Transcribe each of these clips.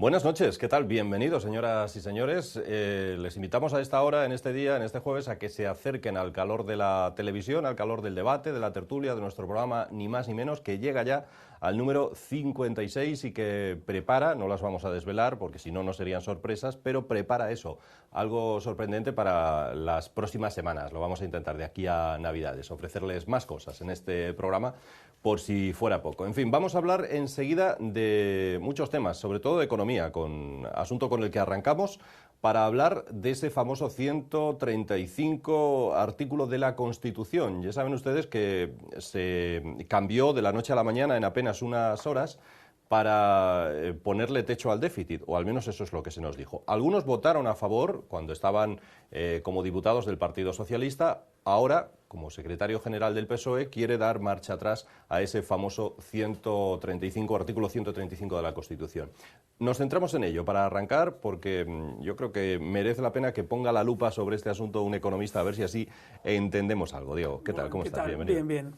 Buenas noches, ¿qué tal? Bienvenidos, señoras y señores. Les invitamos a esta hora, en este día, en este jueves, a que se acerquen al calor de la televisión, al calor del debate, de la tertulia, de nuestro programa, ni más ni menos, que llega ya al número 56 y que prepara, no las vamos a desvelar porque si no, no serían sorpresas, pero prepara eso, algo sorprendente para las próximas semanas. Lo vamos a intentar de aquí a Navidades, ofrecerles más cosas en este programa, por si fuera poco. En fin, vamos a hablar enseguida de muchos temas, sobre todo de economía, asunto con el que arrancamos, para hablar de ese famoso 135 artículo de la Constitución. Ya saben ustedes que se cambió de la noche a la mañana en apenas unas horas para ponerle techo al déficit, o al menos eso es lo que se nos dijo. Algunos votaron a favor cuando estaban como diputados del Partido Socialista. Ahora, como secretario general del PSOE, quiere dar marcha atrás a ese famoso artículo 135 de la Constitución. Nos centramos en ello para arrancar porque yo creo que merece la pena que ponga la lupa sobre este asunto un economista, a ver si así entendemos algo. Diego, ¿qué tal? ¿Cómo estás? Bienvenido. Bien, bien.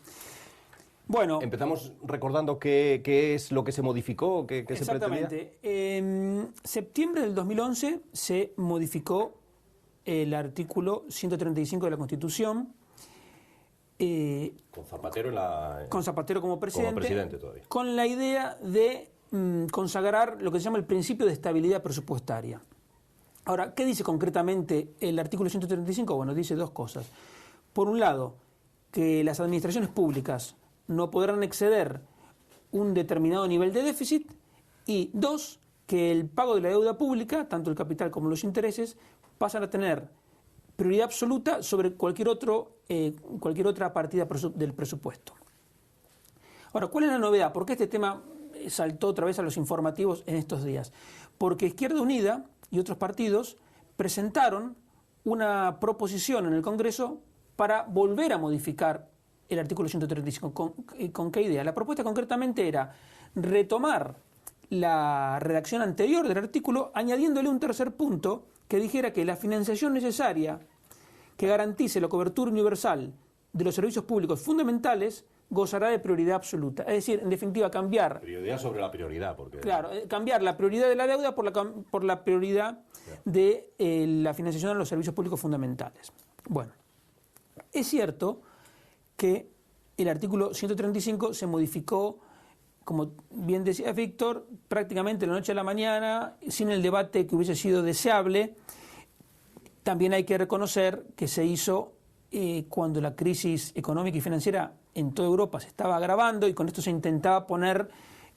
Bueno, empezamos recordando qué es lo que se modificó, qué se pretendía. Exactamente. En septiembre del 2011 se modificó el artículo 135 de la Constitución. Con Zapatero con Zapatero como presidente todavía. Con la idea de consagrar lo que se llama el principio de estabilidad presupuestaria. Ahora, ¿qué dice concretamente el artículo 135? Bueno, dice dos cosas. Por un lado, que las administraciones públicas no podrán exceder un determinado nivel de déficit, y dos, que el pago de la deuda pública, tanto el capital como los intereses, pasan a tener prioridad absoluta sobre cualquier otra partida del presupuesto. Ahora, ¿cuál es la novedad? ¿Por qué este tema saltó otra vez a los informativos en estos días? Porque Izquierda Unida y otros partidos presentaron una proposición en el Congreso para volver a modificar el artículo 135. ¿Con qué idea? La propuesta concretamente era retomar la redacción anterior del artículo, añadiéndole un tercer punto que dijera que la financiación necesaria que garantice la cobertura universal de los servicios públicos fundamentales gozará de prioridad absoluta. Es decir, en definitiva, cambiar... Prioridad sobre la prioridad. Porque... Claro, cambiar la prioridad de la deuda por la prioridad de la financiación de los servicios públicos fundamentales. Bueno, es cierto que el artículo 135 se modificó, como bien decía Víctor, prácticamente de la noche a la mañana, sin el debate que hubiese sido deseable. También hay que reconocer que se hizo cuando la crisis económica y financiera en toda Europa se estaba agravando, y con esto se intentaba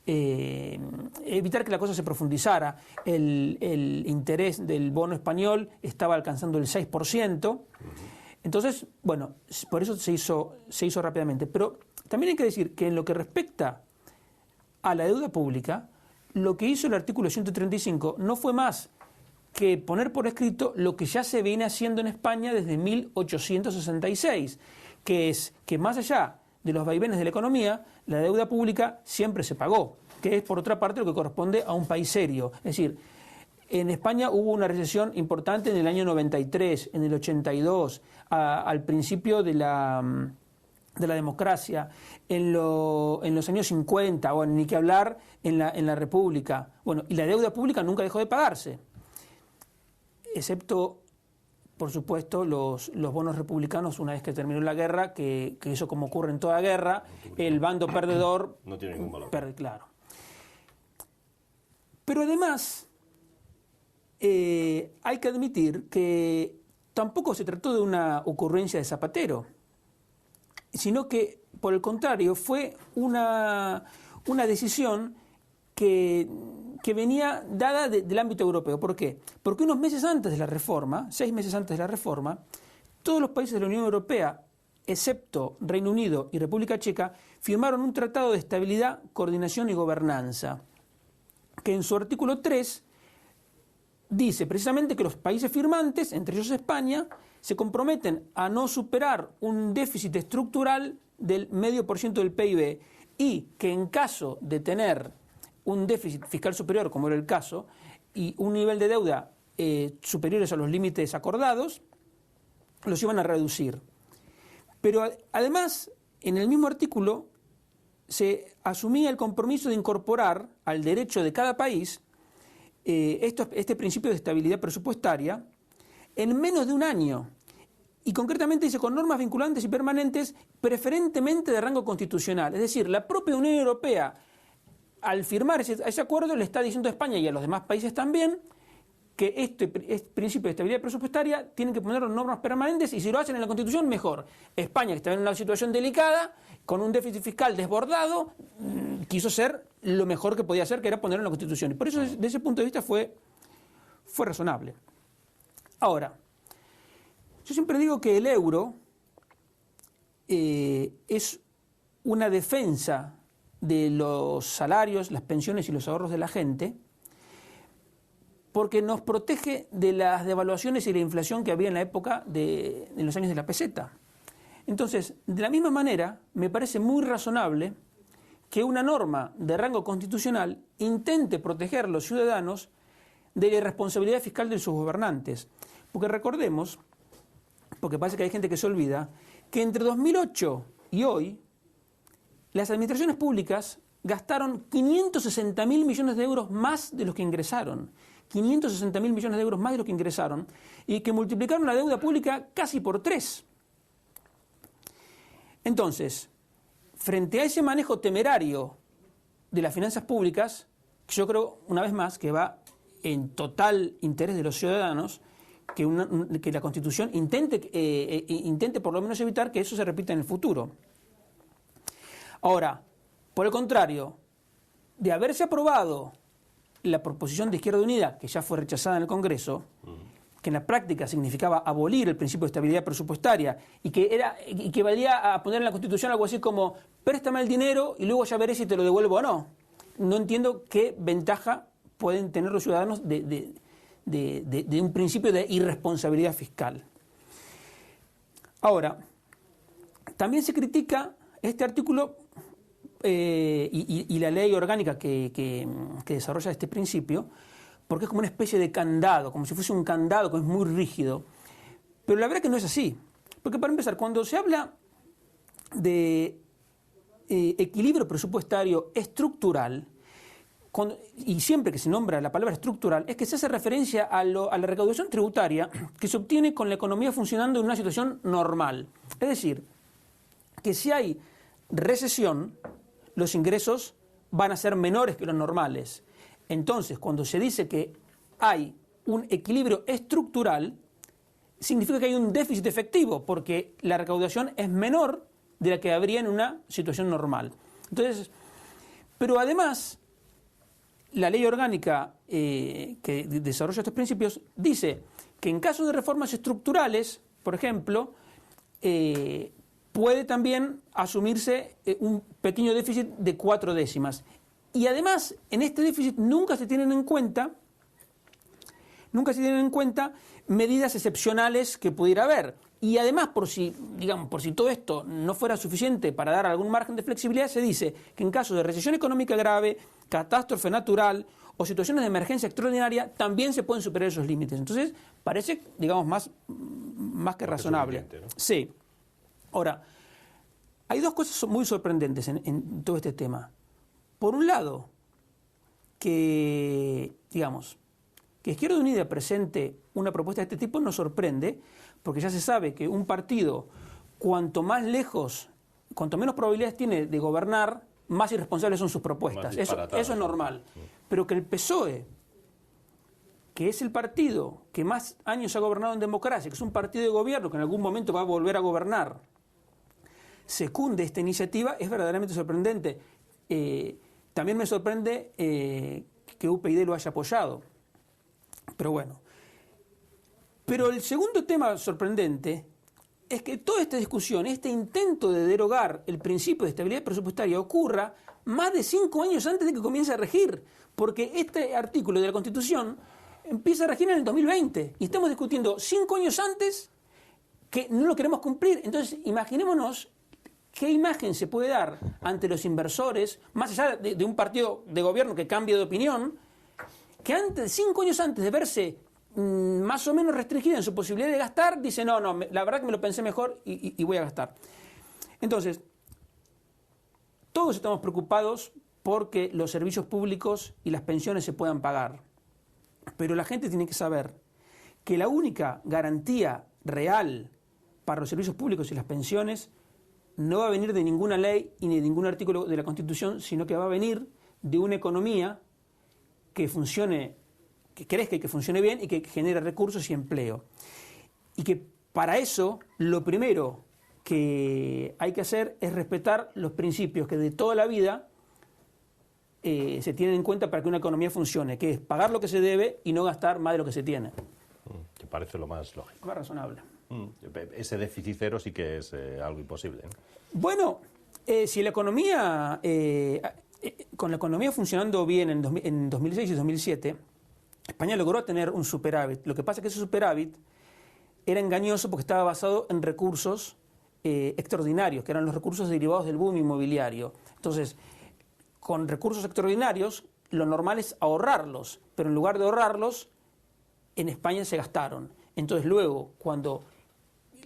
evitar que la cosa se profundizara. El interés del bono español estaba alcanzando el 6%. Entonces, bueno, por eso se hizo rápidamente. Pero también hay que decir que en lo que respecta a la deuda pública, lo que hizo el artículo 135 no fue más que poner por escrito lo que ya se viene haciendo en España desde 1866, que es que más allá de los vaivenes de la economía, la deuda pública siempre se pagó, que es por otra parte lo que corresponde a un país serio. Es decir, en España hubo una recesión importante en el año 93, en el 82, al principio de la democracia, en los años 50, bueno, ni que hablar en la República. Bueno, y la deuda pública nunca dejó de pagarse, excepto, por supuesto, los bonos republicanos una vez que terminó la guerra, que eso, como ocurre en toda guerra, el bando perdedor no tiene ningún valor. Claro. Pero además, hay que admitir que tampoco se trató de una ocurrencia de Zapatero, sino que, por el contrario, fue una decisión que venía dada del ámbito europeo. ¿Por qué? Porque unos meses antes de la reforma, 6 meses antes de la reforma, todos los países de la Unión Europea, excepto Reino Unido y República Checa, firmaron un tratado de estabilidad, coordinación y gobernanza, que en su artículo 3 dice precisamente que los países firmantes, entre ellos España, se comprometen a no superar un déficit estructural del 0,5% del PIB, y que en caso de tener un déficit fiscal superior, como era el caso, y un nivel de deuda superiores a los límites acordados, los iban a reducir. Pero además, en el mismo artículo, se asumía el compromiso de incorporar al derecho de cada país este principio de estabilidad presupuestaria en menos de un año. Y concretamente dice con normas vinculantes y permanentes, preferentemente de rango constitucional. Es decir, la propia Unión Europea, al firmar ese acuerdo, le está diciendo a España y a los demás países también que este principio de estabilidad presupuestaria tienen que poner normas permanentes, y si lo hacen en la Constitución, mejor. España, que está en una situación delicada, con un déficit fiscal desbordado, quiso ser lo mejor que podía hacer, que era ponerlo en la Constitución. Y por eso, desde ese punto de vista, fue razonable. Ahora, yo siempre digo que el euro es una defensa de los salarios, las pensiones y los ahorros de la gente, porque nos protege de las devaluaciones y la inflación que había en la época de los años de la peseta. Entonces, de la misma manera, me parece muy razonable que una norma de rango constitucional intente proteger a los ciudadanos de la irresponsabilidad fiscal de sus gobernantes. Porque recordemos, porque parece que hay gente que se olvida, que entre 2008 y hoy, las administraciones públicas gastaron 560.000 millones de euros más de los que ingresaron. 560.000 millones de euros más de los que ingresaron, y que multiplicaron la deuda pública casi por 3. Entonces, frente a ese manejo temerario de las finanzas públicas, yo creo, una vez más, que va en total interés de los ciudadanos, que la Constitución intente por lo menos evitar que eso se repita en el futuro. Ahora, por el contrario, de haberse aprobado la proposición de Izquierda Unida, que ya fue rechazada en el Congreso, que en la práctica significaba abolir el principio de estabilidad presupuestaria y que valía a poner en la Constitución algo así como préstame el dinero y luego ya veré si te lo devuelvo o no. No entiendo qué ventaja pueden tener los ciudadanos de un principio de irresponsabilidad fiscal. Ahora, también se critica este artículo y la ley orgánica que desarrolla este principio, porque es como una especie de candado, como si fuese un candado que es muy rígido. Pero la verdad es que no es así. Porque para empezar, cuando se habla de equilibrio presupuestario estructural, y siempre que se nombra la palabra estructural, es que se hace referencia a la recaudación tributaria que se obtiene con la economía funcionando en una situación normal. Es decir, que si hay recesión, los ingresos van a ser menores que los normales. Entonces, cuando se dice que hay un equilibrio estructural, significa que hay un déficit efectivo, porque la recaudación es menor de la que habría en una situación normal. Entonces, pero además, la ley orgánica que desarrolla estos principios dice que en caso de reformas estructurales, por ejemplo, puede también asumirse un pequeño déficit de 4 décimas. Y además, en este déficit nunca se tienen en cuenta medidas excepcionales que pudiera haber. Y además, por si todo esto no fuera suficiente para dar algún margen de flexibilidad, se dice que en caso de recesión económica grave, catástrofe natural o situaciones de emergencia extraordinaria, también se pueden superar esos límites. Entonces, parece, más que razonable. ¿No? Sí. Ahora, hay dos cosas muy sorprendentes en todo este tema. Por un lado, que Izquierda Unida presente una propuesta de este tipo nos sorprende, porque ya se sabe que un partido, cuanto menos probabilidades tiene de gobernar, más irresponsables son sus propuestas. Eso es normal. Pero que el PSOE, que es el partido que más años ha gobernado en democracia, que es un partido de gobierno que en algún momento va a volver a gobernar, secunde esta iniciativa, es verdaderamente sorprendente. También me sorprende que UPyD lo haya apoyado. Pero bueno. Pero el segundo tema sorprendente es que toda esta discusión, este intento de derogar el principio de estabilidad presupuestaria ocurra más de 5 años antes de que comience a regir, porque este artículo de la Constitución empieza a regir en el 2020 y estamos discutiendo 5 años antes que no lo queremos cumplir. Entonces, imaginémonos qué imagen se puede dar ante los inversores, más allá de un partido de gobierno que cambie de opinión, que 5 años antes de verse más o menos restringida en su posibilidad de gastar, dice, no, la verdad que me lo pensé mejor y voy a gastar. Entonces, todos estamos preocupados porque los servicios públicos y las pensiones se puedan pagar. Pero la gente tiene que saber que la única garantía real para los servicios públicos y las pensiones no va a venir de ninguna ley y ni de ningún artículo de la Constitución, sino que va a venir de una economía que funcione, que crezca y que funcione bien y que genere recursos y empleo. Y que para eso lo primero que hay que hacer es respetar los principios que de toda la vida se tienen en cuenta para que una economía funcione, que es pagar lo que se debe y no gastar más de lo que se tiene. Que parece lo más lógico. Más razonable. Ese déficit cero sí que es algo imposible, ¿no? Bueno, si la economía, con la economía funcionando bien en 2006 y 2007, España logró tener un superávit. Lo que pasa es que ese superávit era engañoso porque estaba basado en recursos extraordinarios, que eran los recursos derivados del boom inmobiliario. Entonces, con recursos extraordinarios, lo normal es ahorrarlos, pero en lugar de ahorrarlos, en España se gastaron. Entonces luego, cuando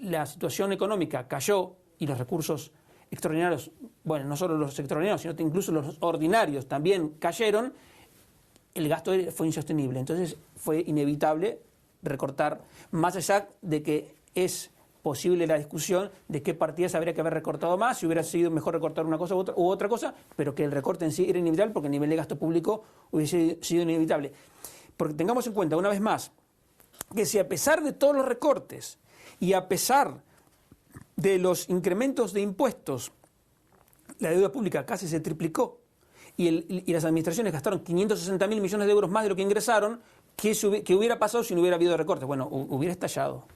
la situación económica cayó y los recursos extraordinarios, bueno, no solo los extraordinarios, sino que incluso los ordinarios también cayeron, el gasto fue insostenible. Entonces fue inevitable recortar, más allá de que es posible la discusión de qué partidas habría que haber recortado más, si hubiera sido mejor recortar una cosa u otra cosa, pero que el recorte en sí era inevitable porque el nivel de gasto público hubiese sido inevitable. Porque tengamos en cuenta, una vez más, que si a pesar de todos los recortes y a pesar de los incrementos de impuestos, la deuda pública casi se triplicó y las administraciones gastaron 560.000 millones de euros más de lo que ingresaron, ¿qué hubiera pasado si no hubiera habido recortes? Bueno, hubiera estallado.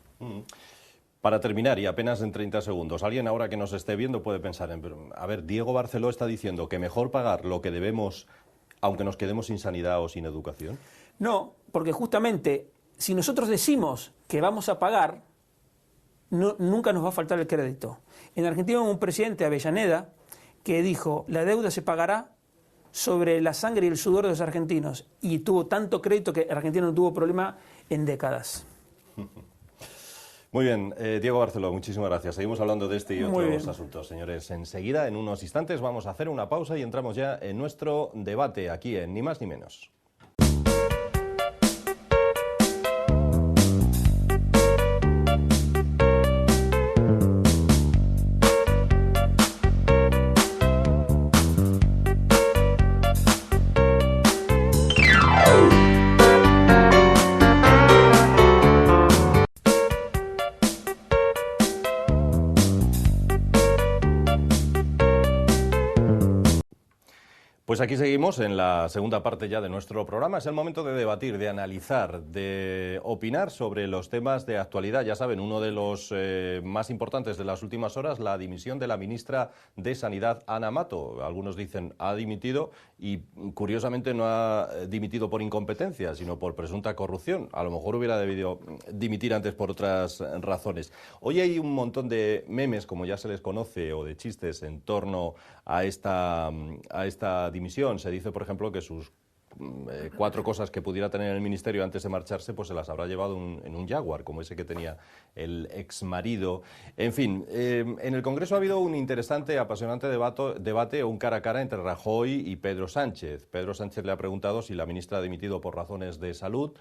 Para terminar, y apenas en 30 segundos, alguien ahora que nos esté viendo puede pensar, a ver, Diego Barceló está diciendo que mejor pagar lo que debemos aunque nos quedemos sin sanidad o sin educación. No, porque justamente si nosotros decimos que vamos a pagar, nunca nos va a faltar el crédito. En Argentina hubo un presidente, Avellaneda, que dijo, la deuda se pagará sobre la sangre y el sudor de los argentinos, y tuvo tanto crédito que Argentina no tuvo problema en décadas. Muy bien, Diego Barceló, muchísimas gracias. Seguimos hablando de este y otros asuntos, señores. Enseguida, en unos instantes, vamos a hacer una pausa y entramos ya en nuestro debate aquí en Ni Más Ni Menos. Pues aquí seguimos en la segunda parte ya de nuestro programa. Es el momento de debatir, de analizar, de opinar sobre los temas de actualidad. Ya saben, uno de los más importantes de las últimas horas, la dimisión de la ministra de Sanidad, Ana Mato. Algunos dicen ha dimitido y curiosamente no ha dimitido por incompetencia, sino por presunta corrupción. A lo mejor hubiera debido dimitir antes por otras razones. Hoy hay un montón de memes, como ya se les conoce, o de chistes en torno a esta dimisión. Se dice, por ejemplo, que sus 4 cosas que pudiera tener el ministerio antes de marcharse, pues se las habrá llevado en un Jaguar, como ese que tenía el exmarido. En fin, en el Congreso ha habido un interesante, apasionante debate, un cara a cara entre Rajoy y Pedro Sánchez. Pedro Sánchez le ha preguntado si la ministra ha dimitido por razones de salud.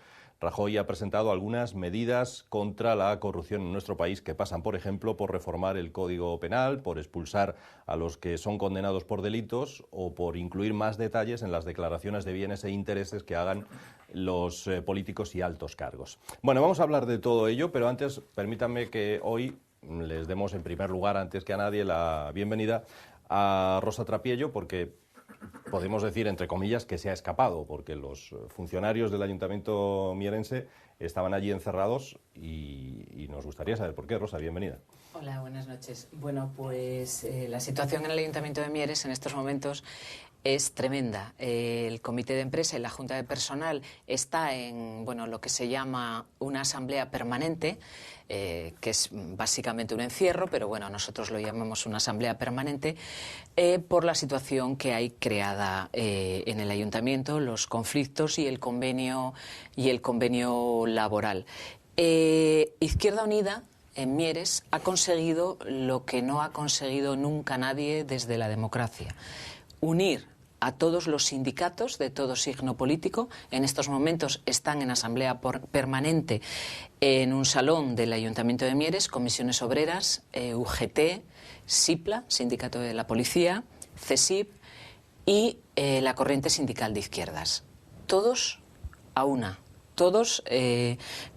Rajoy ha presentado algunas medidas contra la corrupción en nuestro país que pasan, por ejemplo, por reformar el Código Penal, por expulsar a los que son condenados por delitos o por incluir más detalles en las declaraciones de bienes e intereses que hagan los políticos y altos cargos. Bueno, vamos a hablar de todo ello, pero antes permítanme que hoy les demos en primer lugar, antes que a nadie, la bienvenida a Rosa Trapiello, porque podemos decir, entre comillas, que se ha escapado, porque los funcionarios del Ayuntamiento mierense estaban allí encerrados y nos gustaría saber por qué. Rosa, bienvenida. Hola, buenas noches. Bueno, pues la situación en el Ayuntamiento de Mieres en estos momentos es tremenda. El comité de empresa y la junta de personal está en lo que se llama una asamblea permanente, que es básicamente un encierro, pero bueno, nosotros lo llamamos una asamblea permanente, por la situación que hay creada en el ayuntamiento, los conflictos y el convenio laboral. Izquierda Unida en Mieres ha conseguido lo que no ha conseguido nunca nadie desde la democracia: unir a todos los sindicatos de todo signo político. En estos momentos están en asamblea permanente en un salón del Ayuntamiento de Mieres, comisiones obreras, UGT, SIPLA, Sindicato de la Policía, CESIP y la Corriente Sindical de Izquierdas. Todos a una, todos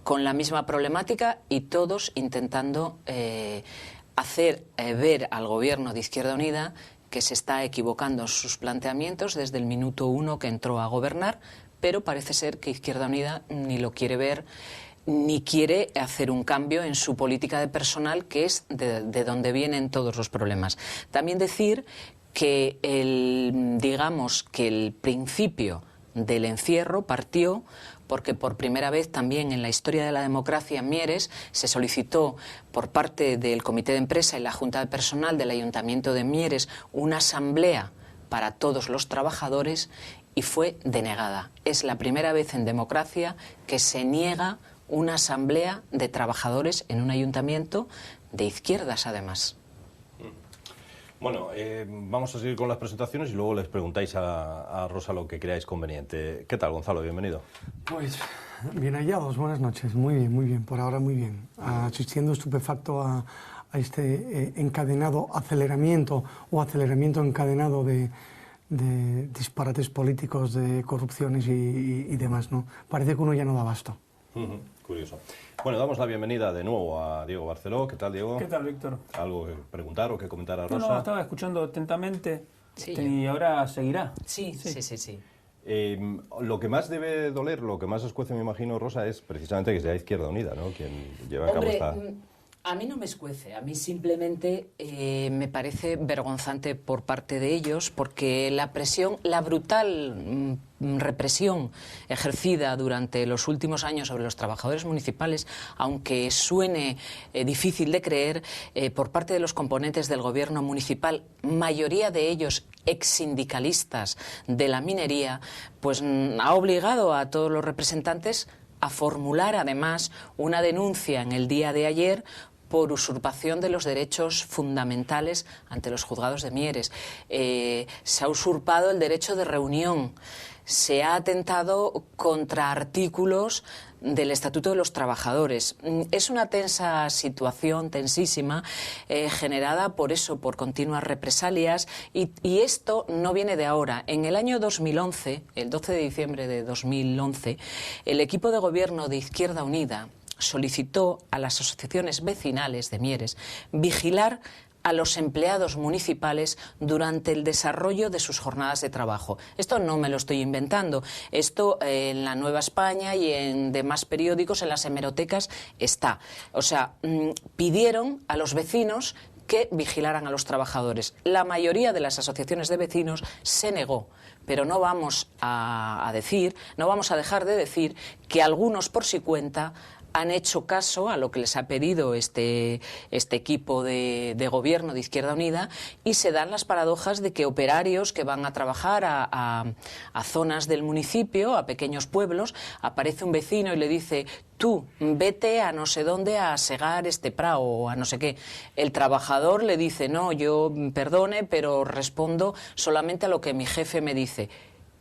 con la misma problemática y todos intentando hacer ver al Gobierno de Izquierda Unida que se está equivocando en sus planteamientos desde el minuto 1 que entró a gobernar, pero parece ser que Izquierda Unida ni lo quiere ver ni quiere hacer un cambio en su política de personal, que es de donde vienen todos los problemas. También decir que digamos que el principio del encierro partió porque por primera vez también en la historia de la democracia en Mieres se solicitó por parte del Comité de Empresa y la Junta de Personal del Ayuntamiento de Mieres una asamblea para todos los trabajadores y fue denegada. Es la primera vez en democracia que se niega una asamblea de trabajadores en un ayuntamiento de izquierdas, además. Bueno, vamos a seguir con las presentaciones y luego les preguntáis a Rosa lo que creáis conveniente. ¿Qué tal, Gonzalo? Bienvenido. Pues bien hallados, buenas noches. Muy bien, por ahora muy bien. Asistiendo estupefacto a este encadenado aceleramiento encadenado de disparates políticos, de corrupciones y demás, ¿no? Parece que uno ya no da abasto. Curioso. Bueno, damos la bienvenida de nuevo a Diego Barceló. ¿Qué tal, Diego? ¿Qué tal, Víctor? ¿Algo que preguntar o que comentar a Rosa? No, estaba escuchando atentamente, Sí, y ahora seguirá. Sí. Lo que más debe doler, lo que más os cuece, me imagino, Rosa, es precisamente que sea Izquierda Unida, ¿no?, quien lleva a cabo esta... A mí no me escuece, a mí simplemente me parece vergonzante por parte de ellos, porque la presión, la brutal represión ejercida durante los últimos años sobre los trabajadores municipales, aunque suene difícil de creer, por parte de los componentes del gobierno municipal, mayoría de ellos ex-sindicalistas de la minería, pues ha obligado a todos los representantes a formular además una denuncia en el día de ayer por usurpación de los derechos fundamentales ante los juzgados de Mieres. Se ha usurpado el derecho de reunión, se ha atentado contra artículos del Estatuto de los Trabajadores. Es una tensa situación, tensísima, generada por eso, por continuas represalias, y esto no viene de ahora. En el año 2011, el 12 de diciembre de 2011, el equipo de gobierno de Izquierda Unida solicitó a las asociaciones vecinales de Mieres vigilar a los empleados municipales durante el desarrollo de sus jornadas de trabajo. Esto no me lo estoy inventando. Esto en la Nueva España y en demás periódicos, en las hemerotecas, está. O sea, pidieron a los vecinos que vigilaran a los trabajadores. La mayoría de las asociaciones de vecinos se negó. Pero no vamos a dejar de decir que algunos por su cuenta han hecho caso a lo que les ha pedido este equipo de gobierno de Izquierda Unida, y se dan las paradojas de que operarios que van a trabajar a zonas del municipio, a pequeños pueblos, aparece un vecino y le dice: tú vete a no sé dónde a segar este prado o a no sé qué. El trabajador le dice: no, yo perdone, pero respondo solamente a lo que mi jefe me dice.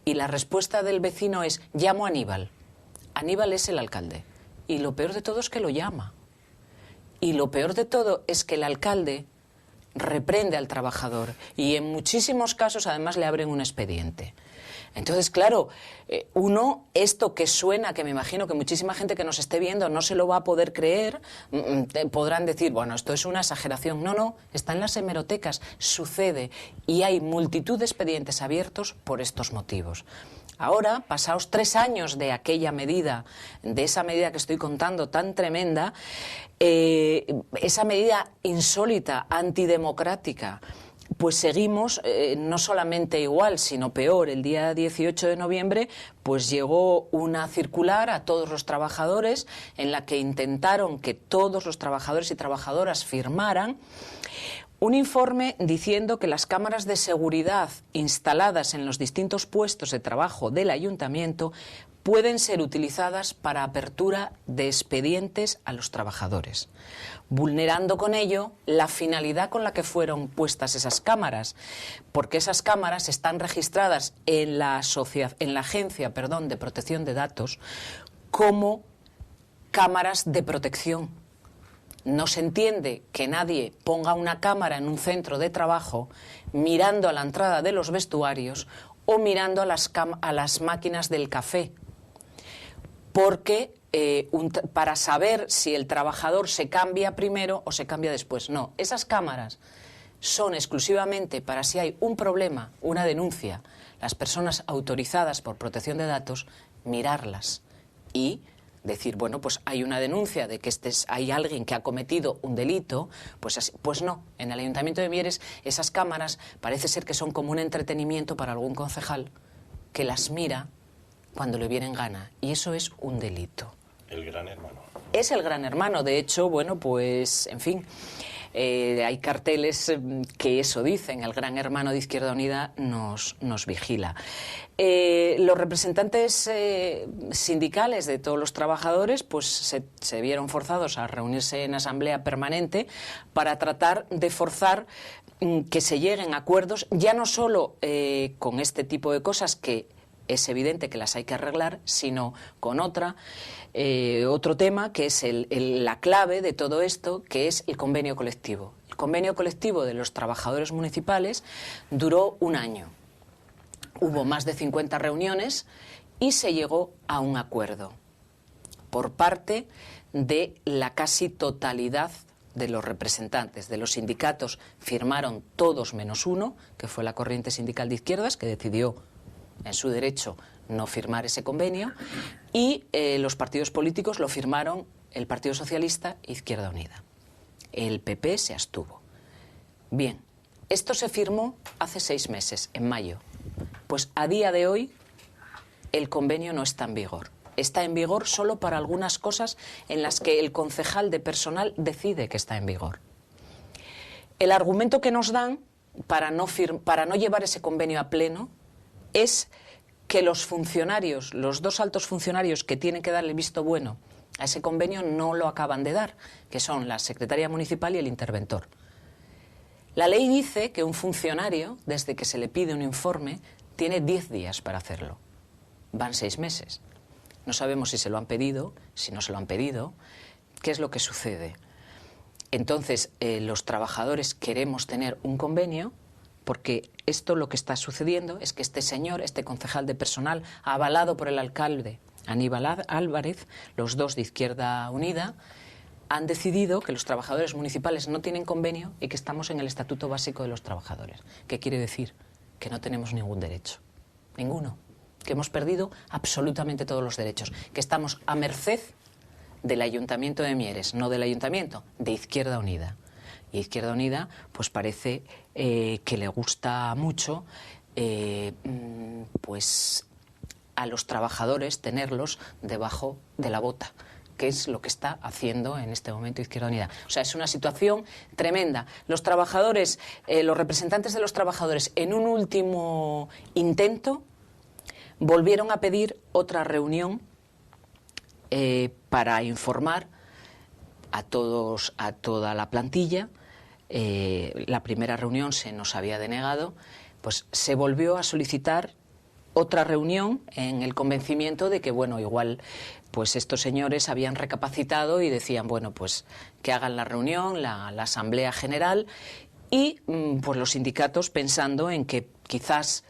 Y la respuesta del vecino es: llamo a Aníbal. Aníbal es el alcalde. Y lo peor de todo es que lo llama. Y lo peor de todo es que el alcalde reprende al trabajador. Y en muchísimos casos además le abren un expediente. Entonces, claro, esto que suena, que me imagino que muchísima gente que nos esté viendo no se lo va a poder creer, podrán decir: bueno, esto es una exageración. No, está en las hemerotecas, sucede, y hay multitud de expedientes abiertos por estos motivos. Ahora, pasados 3 años de aquella medida, de esa medida que estoy contando tan tremenda, esa medida insólita, antidemocrática, pues seguimos no solamente igual, sino peor. El día 18 de noviembre pues llegó una circular a todos los trabajadores en la que intentaron que todos los trabajadores y trabajadoras firmaran Un informe diciendo que las cámaras de seguridad instaladas en los distintos puestos de trabajo del ayuntamiento pueden ser utilizadas para apertura de expedientes a los trabajadores, vulnerando con ello la finalidad con la que fueron puestas esas cámaras, porque esas cámaras están registradas en la Agencia de Protección de Datos como cámaras de protección. No se entiende que nadie ponga una cámara en un centro de trabajo mirando a la entrada de los vestuarios o mirando a las máquinas del café, porque para saber si el trabajador se cambia primero o se cambia después. No, esas cámaras son exclusivamente para si hay un problema, una denuncia, las personas autorizadas por protección de datos, mirarlas y decir, bueno, pues hay una denuncia de que hay alguien que ha cometido un delito, pues no. En el Ayuntamiento de Mieres esas cámaras parece ser que son como un entretenimiento para algún concejal que las mira cuando le viene en gana, y eso es un delito. El Gran Hermano. Es el Gran Hermano, de hecho, bueno, pues, en fin, hay carteles que eso dicen, el Gran Hermano de Izquierda Unida nos vigila. Los representantes sindicales de todos los trabajadores pues se vieron forzados a reunirse en asamblea permanente para tratar de forzar que se lleguen a acuerdos, ya no solo con este tipo de cosas que es evidente que las hay que arreglar, sino con otro tema que es la clave de todo esto, que es el convenio colectivo. El convenio colectivo de los trabajadores municipales duró un año. Hubo más de 50 reuniones y se llegó a un acuerdo por parte de la casi totalidad de los representantes de los sindicatos. Firmaron todos menos uno, que fue la Corriente Sindical de Izquierdas, que decidió en su derecho no firmar ese convenio, y los partidos políticos lo firmaron el Partido Socialista e Izquierda Unida. El PP se abstuvo. Bien, esto se firmó hace 6 meses, en mayo. Pues a día de hoy el convenio no está en vigor. Está en vigor solo para algunas cosas en las que el concejal de personal decide que está en vigor. El argumento que nos dan para no llevar ese convenio a pleno es que los funcionarios, los 2 altos funcionarios que tienen que darle visto bueno a ese convenio no lo acaban de dar, que son la secretaria municipal y el interventor. La ley dice que un funcionario, desde que se le pide un informe, tiene 10 días para hacerlo. Van 6 meses. No sabemos si se lo han pedido, si no se lo han pedido, qué es lo que sucede. Entonces, los trabajadores queremos tener un convenio, porque esto lo que está sucediendo es que este señor, este concejal de personal, avalado por el alcalde Aníbal Álvarez, los 2 de Izquierda Unida, han decidido que los trabajadores municipales no tienen convenio y que estamos en el Estatuto Básico de los Trabajadores. ¿Qué quiere decir? Que no tenemos ningún derecho. Ninguno. Que hemos perdido absolutamente todos los derechos. Que estamos a merced del Ayuntamiento de Mieres, no del Ayuntamiento, de Izquierda Unida. Y Izquierda Unida pues parece que le gusta mucho pues a los trabajadores tenerlos debajo de la bota, que es lo que está haciendo en este momento Izquierda Unida. O sea, es una situación tremenda. Los trabajadores, los representantes de los trabajadores, en un último intento, volvieron a pedir otra reunión para informar a toda la plantilla. La primera reunión se nos había denegado, pues se volvió a solicitar otra reunión en el convencimiento de que, bueno, igual pues estos señores habían recapacitado y decían, bueno, pues que hagan la reunión, la Asamblea General, y pues los sindicatos pensando en que quizás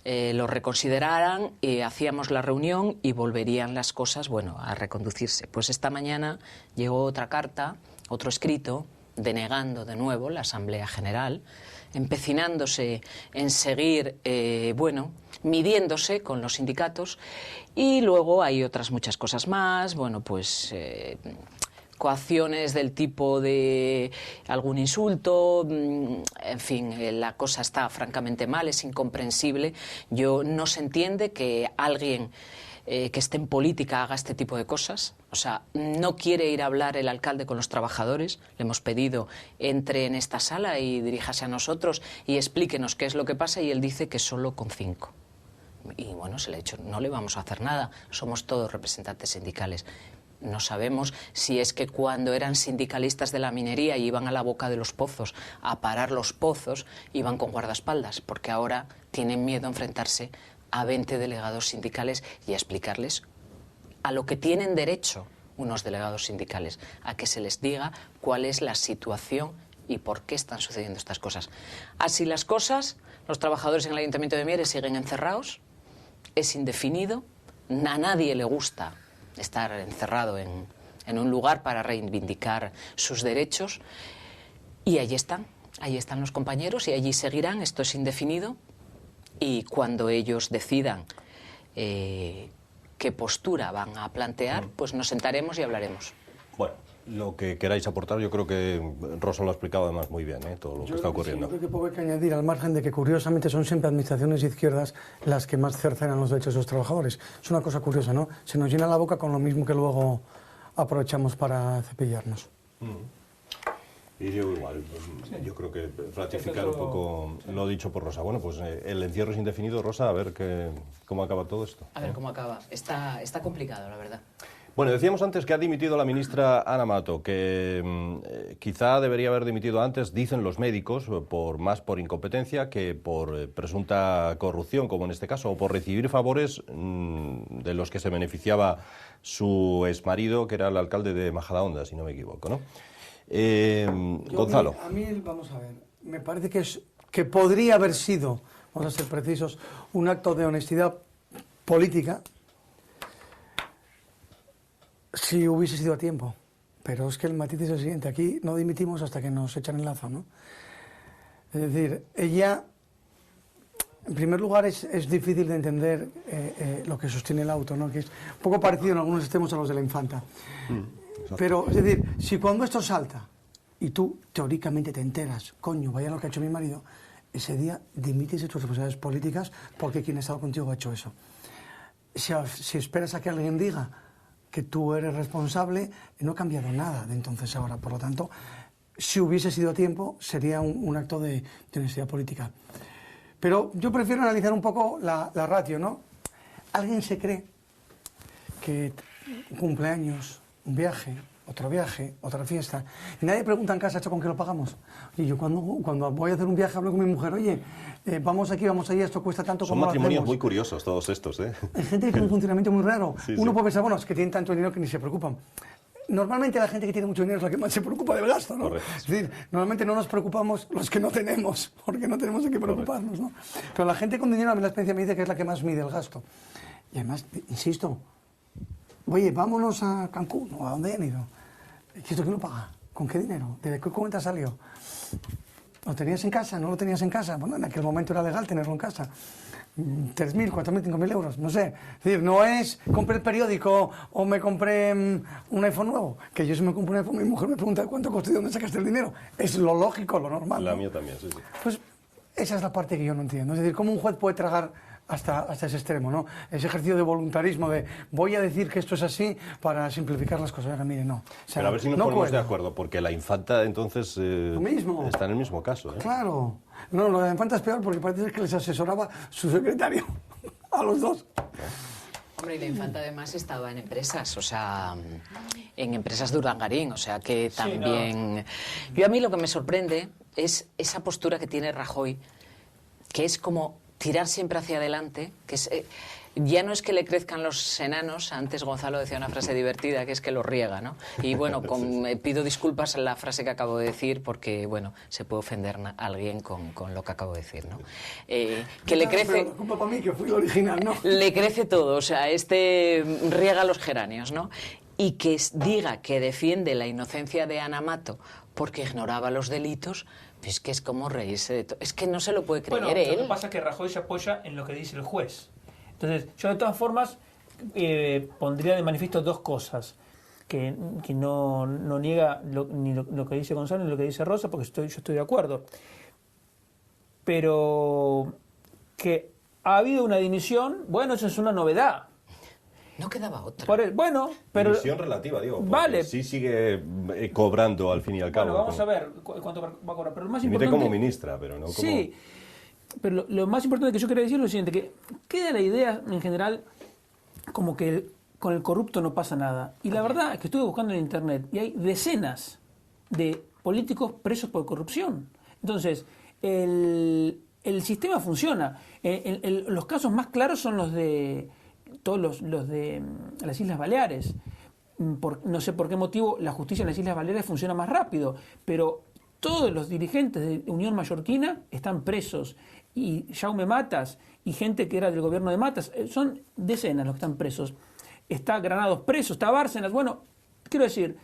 lo reconsideraran, hacíamos la reunión y volverían las cosas, bueno, a reconducirse. Pues esta mañana llegó otra carta, otro escrito, denegando de nuevo la Asamblea General, empecinándose en seguir, midiéndose con los sindicatos, y luego hay otras muchas cosas más, bueno, pues coacciones del tipo de algún insulto, en fin, la cosa está francamente mal, es incomprensible. No se entiende que alguien que esté en política haga este tipo de cosas. O sea, no quiere ir a hablar el alcalde con los trabajadores. Le hemos pedido entre en esta sala y diríjase a nosotros y explíquenos qué es lo que pasa, y él dice que solo con 5. Y bueno, se le ha dicho, no le vamos a hacer nada, somos todos representantes sindicales. No sabemos si es que cuando eran sindicalistas de la minería y iban a la boca de los pozos a parar los pozos, iban con guardaespaldas, porque ahora tienen miedo a enfrentarse a 20 delegados sindicales y a explicarles a lo que tienen derecho unos delegados sindicales, a que se les diga cuál es la situación y por qué están sucediendo estas cosas. Así las cosas, los trabajadores en el Ayuntamiento de Mieres siguen encerrados, es indefinido, a nadie le gusta estar encerrado en un lugar para reivindicar sus derechos, y allí están los compañeros y allí seguirán. Esto es indefinido, y cuando ellos decidan qué postura van a plantear, pues nos sentaremos y hablaremos. Bueno, lo que queráis aportar, yo creo que Rosa lo ha explicado además muy bien, todo lo que está ocurriendo. Sí, yo creo que poco hay que añadir, al margen de que curiosamente son siempre administraciones izquierdas las que más cercenan los derechos de los trabajadores. Es una cosa curiosa, ¿no? Se nos llena la boca con lo mismo que luego aprovechamos para cepillarnos. Y yo igual, yo creo que ratificar un poco lo dicho por Rosa. Bueno, pues el encierro es indefinido, Rosa, a ver cómo acaba todo esto. A ver cómo acaba. Está complicado, la verdad. Bueno, decíamos antes que ha dimitido la ministra Ana Mato, que quizá debería haber dimitido antes, dicen los médicos, más por incompetencia que por presunta corrupción, como en este caso, o por recibir favores de los que se beneficiaba su exmarido, que era el alcalde de Majadahonda, si no me equivoco, ¿no? Gonzalo. A mí, vamos a ver, me parece que podría haber sido, vamos a ser precisos, un acto de honestidad política si hubiese sido a tiempo. Pero es que el matiz es el siguiente, aquí no dimitimos hasta que nos echan el lazo, ¿no? Es decir, ella, en primer lugar, es difícil de entender lo que sostiene el auto, ¿no? Que es un poco parecido en algunos extremos a los de la infanta. Pero, es decir, si cuando esto salta y tú teóricamente te enteras, coño, vaya lo que ha hecho mi marido, ese día dimites de tus responsabilidades políticas porque quien ha estado contigo ha hecho eso. Si esperas a que alguien diga que tú eres responsable, no ha cambiado nada de entonces a ahora. Por lo tanto, si hubiese sido a tiempo, sería un acto de honestidad política. Pero yo prefiero analizar un poco la ratio, ¿no? Alguien se cree que un cumpleaños, un viaje, otra fiesta, y nadie pregunta en casa, ¿con qué lo pagamos? Y yo cuando voy a hacer un viaje hablo con mi mujer, oye, vamos aquí, vamos allá, esto cuesta tanto. Son matrimonios muy curiosos todos estos, ¿eh? Hay gente que tiene un funcionamiento muy raro. Sí, Uno sí. puede pensar, bueno, es que tienen tanto dinero que ni se preocupan. Normalmente la gente que tiene mucho dinero es la que más se preocupa del gasto, ¿no? Correcto. Es decir, normalmente no nos preocupamos los que no tenemos, porque no tenemos de qué preocuparnos, ¿no? Pero la gente con dinero, a mí la experiencia me dice que es la que más mide el gasto. Y además, insisto, oye, vámonos a Cancún o a donde hayan ido. ¿Y esto quién lo paga? ¿Con qué dinero? ¿De qué cuenta salió? ¿Lo tenías en casa? ¿No lo tenías en casa? Bueno, en aquel momento era legal tenerlo en casa. 3.000, 4.000, 5.000 euros, no sé. Es decir, no es compré el periódico o me compré un iPhone nuevo. Que yo si me compro un iPhone, mi mujer me pregunta cuánto costó y dónde sacaste el dinero. Es lo lógico, lo normal, La ¿no? mía también, sí, sí. Pues esa es la parte que yo no entiendo. Es decir, ¿cómo un juez puede tragar hasta ese extremo, ¿no? Ese ejercicio de voluntarismo de voy a decir que esto es así para simplificar las cosas. Ahora, mire, no. O sea, Pero a ver si nos no ponemos de cuela. acuerdo, porque la infanta entonces Lo mismo. está en el mismo caso, ¿eh? Claro. No, lo de la infanta es peor porque parece que les asesoraba su secretario a los dos. Hombre, y la infanta además estaba en empresas, o sea, en empresas de Urdangarín, o sea que también... Yo a mí lo que me sorprende es esa postura que tiene Rajoy, que es como tirar siempre hacia adelante, que es... ya no es que le crezcan los enanos, antes Gonzalo decía una frase divertida, que es que los riega, ¿no? Y bueno, pido disculpas en la frase que acabo de decir, porque, bueno, se puede ofender a alguien con lo que acabo de decir, ¿no? Que le crece... Pero la culpa para mí, que fui el original, ¿no? Le crece todo, o sea, riega los geranios, ¿no? Y que diga que defiende la inocencia de Ana Mato porque ignoraba los delitos, pues que es como reírse de todo. Es que no se lo puede creer Bueno, él. lo que pasa es que Rajoy se apoya en lo que dice el juez. Entonces, yo de todas formas pondría de manifiesto dos cosas, que no niega ni lo que dice Gonzalo ni lo que dice Rosa, porque yo estoy de acuerdo. Pero que ha habido una dimisión, bueno, eso es una novedad. No quedaba otra. Bueno, pero... División relativa, digo. Vale. Sí sigue cobrando al fin y al cabo. Bueno, vamos a ver cuánto va a cobrar. Pero lo más Dimite importante... como ministra, pero no como... Sí, pero lo más importante que yo quería decir es lo siguiente, que queda la idea en general como que con el corrupto no pasa nada. Y la verdad es que estuve buscando en internet y hay decenas de políticos presos por corrupción. Entonces, el sistema funciona. Los casos más claros son los de todos los de las Islas Baleares. No sé por qué motivo la justicia en las Islas Baleares funciona más rápido, pero todos los dirigentes de Unión Mallorquina están presos. Y Jaume Matas y gente que era del gobierno de Matas, son decenas los que están presos. Está Granados preso, está Bárcenas. Bueno, quiero decir,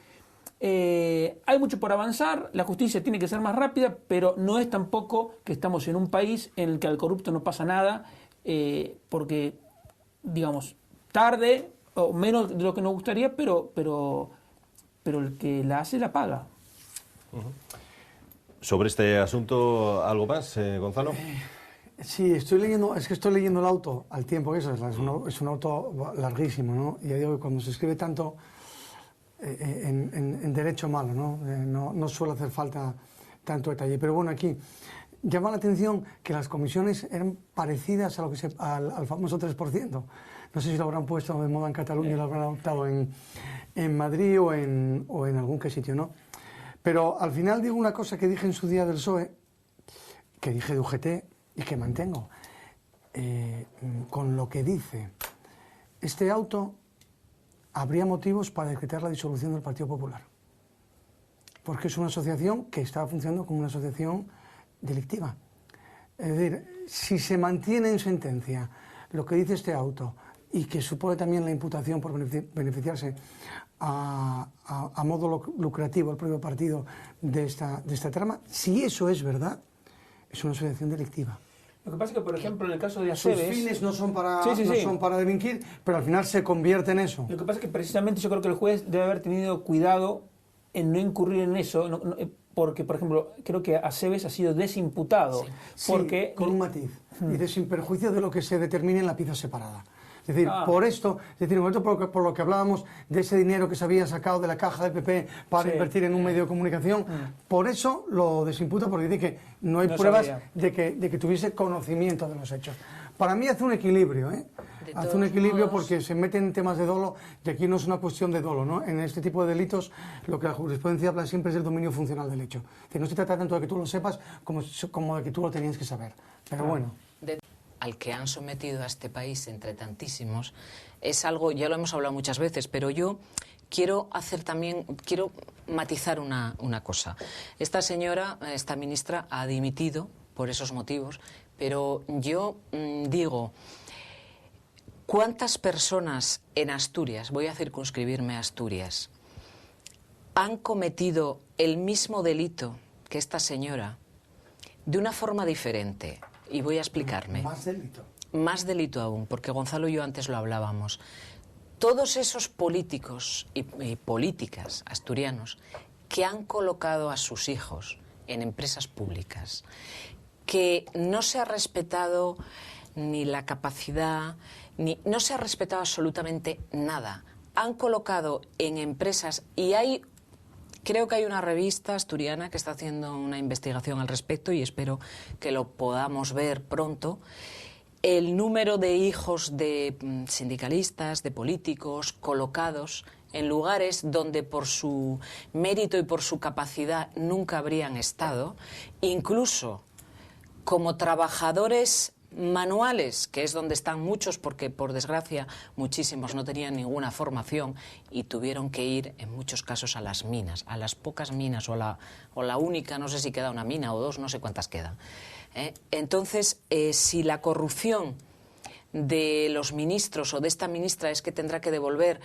hay mucho por avanzar, la justicia tiene que ser más rápida, pero no es tampoco que estamos en un país en el que al corrupto no pasa nada, porque, digamos, tarde o menos de lo que nos gustaría, pero el que la hace la paga. Sobre este asunto, ¿algo más, Gonzalo? Sí, estoy leyendo el auto al tiempo que eso, es un auto larguísimo, ¿no? Y ya digo que cuando se escribe tanto en derecho malo, ¿no? No suele hacer falta tanto detalle. Pero bueno, aquí llama la atención que las comisiones eran parecidas a al famoso 3%. No sé si lo habrán puesto de moda en Cataluña y lo habrán adoptado en Madrid o en algún que sitio, ¿no? Pero al final digo una cosa que dije en su día del PSOE, que dije de UGT y que mantengo, con lo que dice este auto, habría motivos para decretar la disolución del Partido Popular. Porque es una asociación que está funcionando como una asociación delictiva. Es decir, si se mantiene en sentencia lo que dice este auto y que supone también la imputación por beneficiarse a modo lucrativo el propio partido de esta trama, si eso es verdad, es una asociación delictiva. Lo que pasa es que, por ejemplo, en el caso de Aceves... Sus fines no son para delinquir, pero al final se convierte en eso. Lo que pasa es que precisamente yo creo que el juez debe haber tenido cuidado en no incurrir en eso, porque, por ejemplo, creo que Aceves ha sido desimputado. Sí, porque... con un matiz. Dice, sin perjuicio de lo que se determine en la pieza separada. Es decir, por esto, por lo que hablábamos de ese dinero que se había sacado de la caja del PP para invertir en un medio de comunicación, por eso lo desimputa, porque dice que no hay pruebas de que tuviese conocimiento de los hechos. Para mí hace un equilibrio, hace un equilibrio porque se meten en temas de dolo y aquí no es una cuestión de dolo, ¿no? En este tipo de delitos lo que la jurisprudencia habla siempre es del dominio funcional del hecho. Que no se trata tanto de que tú lo sepas como de que tú lo tenías que saber. Pero bueno. Al que han sometido a este país entre tantísimos, es algo, ya lo hemos hablado muchas veces, pero yo quiero matizar una cosa. Esta señora, esta ministra, ha dimitido por esos motivos, pero yo digo, ¿cuántas personas en Asturias, voy a circunscribirme a Asturias, han cometido el mismo delito que esta señora de una forma diferente? Y voy a explicarme. Más delito. Más delito aún, porque Gonzalo y yo antes lo hablábamos. Todos esos políticos y políticas asturianos que han colocado a sus hijos en empresas públicas, que no se ha respetado ni la capacidad, no se ha respetado absolutamente nada. Han colocado en empresas y creo que hay una revista asturiana que está haciendo una investigación al respecto y espero que lo podamos ver pronto. El número de hijos de sindicalistas, de políticos, colocados en lugares donde por su mérito y por su capacidad nunca habrían estado, incluso como trabajadores manuales, que es donde están muchos, porque por desgracia muchísimos no tenían ninguna formación y tuvieron que ir en muchos casos a las minas, a las pocas minas o la única, no sé si queda una mina o dos, no sé cuántas quedan. Entonces, si la corrupción de los ministros o de esta ministra es que tendrá que devolver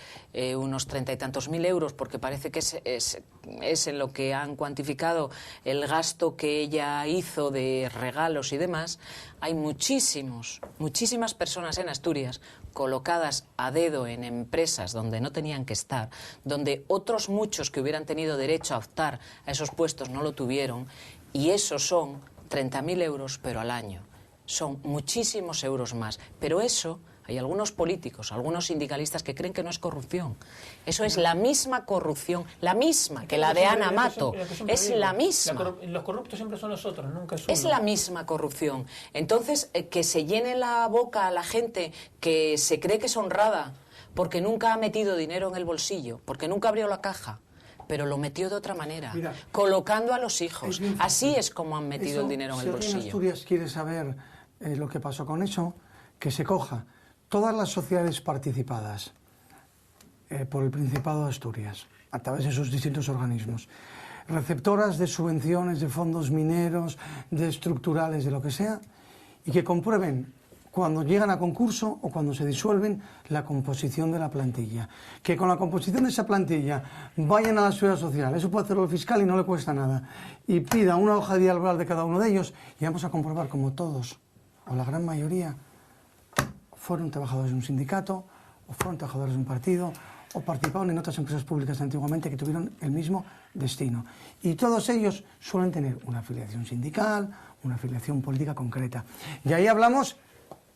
unos 30 y tantos mil euros, porque parece que es en lo que han cuantificado el gasto que ella hizo de regalos y demás. Hay muchísimas personas en Asturias colocadas a dedo en empresas donde no tenían que estar, donde otros muchos que hubieran tenido derecho a optar a esos puestos no lo tuvieron, y esos son 30.000 euros pero al año. son muchísimos euros más. Pero eso, hay algunos políticos, algunos sindicalistas que creen que no es corrupción. Eso es la misma corrupción, la misma que la de Ana Mato. Es la misma. Los corruptos siempre son los otros, nunca es uno. Es la misma corrupción. Entonces, que se llene la boca a la gente que se cree que es honrada porque nunca ha metido dinero en el bolsillo, porque nunca abrió la caja, pero lo metió de otra manera, mira, colocando a los hijos. Así es como han metido el dinero en el bolsillo. Si alguien en Asturias quiere saber lo que pasó con eso, que se coja todas las sociedades participadas por el Principado de Asturias, a través de sus distintos organismos, receptoras de subvenciones, de fondos mineros, de estructurales, de lo que sea, y que comprueben cuando llegan a concurso o cuando se disuelven la composición de la plantilla. Que con la composición de esa plantilla vayan a la seguridad social, eso puede hacerlo el fiscal y no le cuesta nada, y pida una hoja de vida laboral de cada uno de ellos, y vamos a comprobar como todos, o la gran mayoría, fueron trabajadores de un sindicato, o fueron trabajadores de un partido, o participaron en otras empresas públicas antiguamente que tuvieron el mismo destino. Y todos ellos suelen tener una afiliación sindical, una afiliación política concreta. Y ahí hablamos,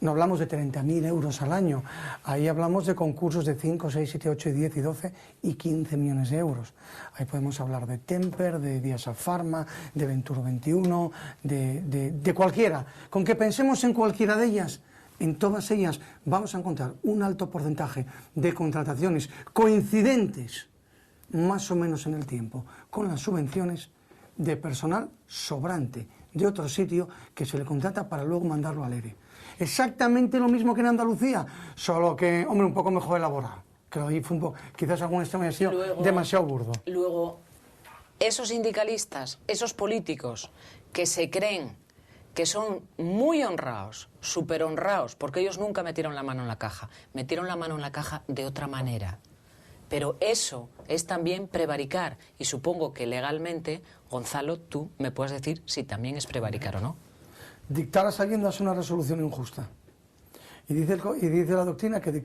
no hablamos de 30.000 euros al año, ahí hablamos de concursos de 5, 6, 7, 8, 10 y 12 y 15 millones de euros. Ahí podemos hablar de Temper, de Diasa Pharma, de Venturo 21, de cualquiera. Con que pensemos en cualquiera de ellas, en todas ellas vamos a encontrar un alto porcentaje de contrataciones coincidentes, más o menos en el tiempo, con las subvenciones de personal sobrante de otro sitio que se le contrata para luego mandarlo al ERE. Exactamente lo mismo que en Andalucía, solo que, hombre, un poco mejor elaborado. Creo que ahí fue un poco, quizás algún extremo haya sido demasiado burdo. Luego, esos sindicalistas, esos políticos que se creen que son muy honrados, súper honrados, porque ellos nunca metieron la mano en la caja, metieron la mano en la caja de otra manera. Pero eso es también prevaricar, y supongo que legalmente, Gonzalo, tú me puedes decir si también es prevaricar o no. Dictar a sabiendas es una resolución injusta. Y dice la doctrina que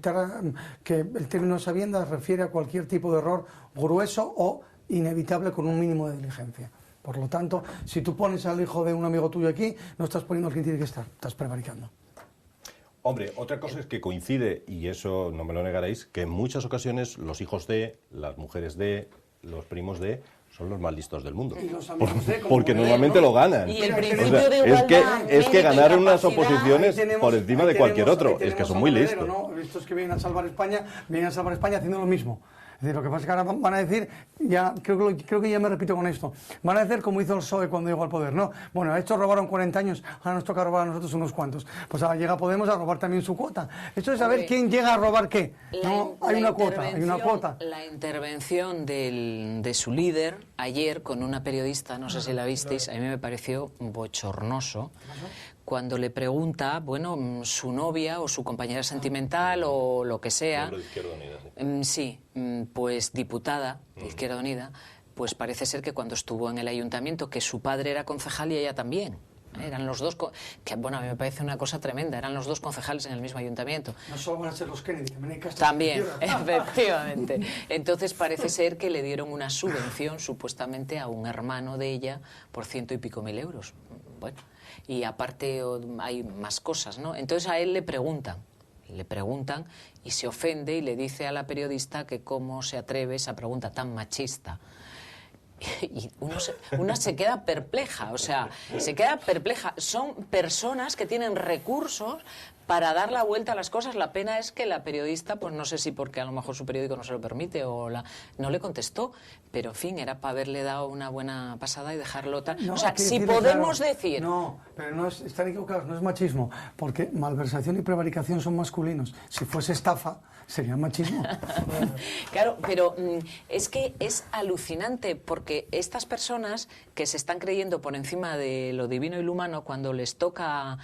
que el término sabiendas refiere a cualquier tipo de error grueso o inevitable con un mínimo de diligencia. Por lo tanto, si tú pones al hijo de un amigo tuyo aquí, no estás poniendo al que tiene que estar, estás prevaricando. Hombre, otra cosa es que coincide, y eso no me lo negaréis, que en muchas ocasiones los hijos de, las mujeres de, los primos de, son los más listos del mundo. Y los amigos de, porque normalmente lo ganan. Y el principio o sea, de igualdad, es que ganar unas capacidad, oposiciones por encima de cualquier otro. Es que son muy listos. ¿No? Estos que vienen a salvar España haciendo lo mismo. Es decir, lo que pasa es que ahora van a decir, ya creo que ya me repito con esto, van a decir como hizo el PSOE cuando llegó al poder, ¿no? Bueno, estos robaron 40 años, ahora nos toca robar a nosotros unos cuantos. Pues ahora llega Podemos a robar también su cuota. Esto es saber quién llega a robar qué. No, hay una cuota. La intervención de su líder ayer con una periodista, no sé si la visteis, a mí me pareció bochornoso, cuando le pregunta, bueno, su novia o su compañera sentimental o lo que sea, sí, pues diputada de Izquierda Unida, pues parece ser que cuando estuvo en el ayuntamiento, que su padre era concejal y ella también. Eran los dos, que bueno, a mí me parece una cosa tremenda, eran los dos concejales en el mismo ayuntamiento. No solo van a ser los Kennedy, también hay Castro. También, efectivamente. Entonces parece ser que le dieron una subvención supuestamente a un hermano de ella por 100 y pico mil euros. Bueno, y aparte hay más cosas, ¿no? Entonces a él le preguntan y se ofende y le dice a la periodista que cómo se atreve esa pregunta tan machista. Y una se queda perpleja, o sea, se queda perpleja. Son personas que tienen recursos para dar la vuelta a las cosas. La pena es que la periodista, pues no sé si porque a lo mejor su periódico no se lo permite o no le contestó, pero en fin, era para haberle dado una buena pasada y dejarlo tal. No, o sea, si podemos decir... No, pero no es, están equivocados, no es machismo, porque malversación y prevaricación son masculinos. Si fuese estafa, sería machismo. Claro, pero es que es alucinante, porque estas personas que se están creyendo por encima de lo divino y lo humano, cuando les toca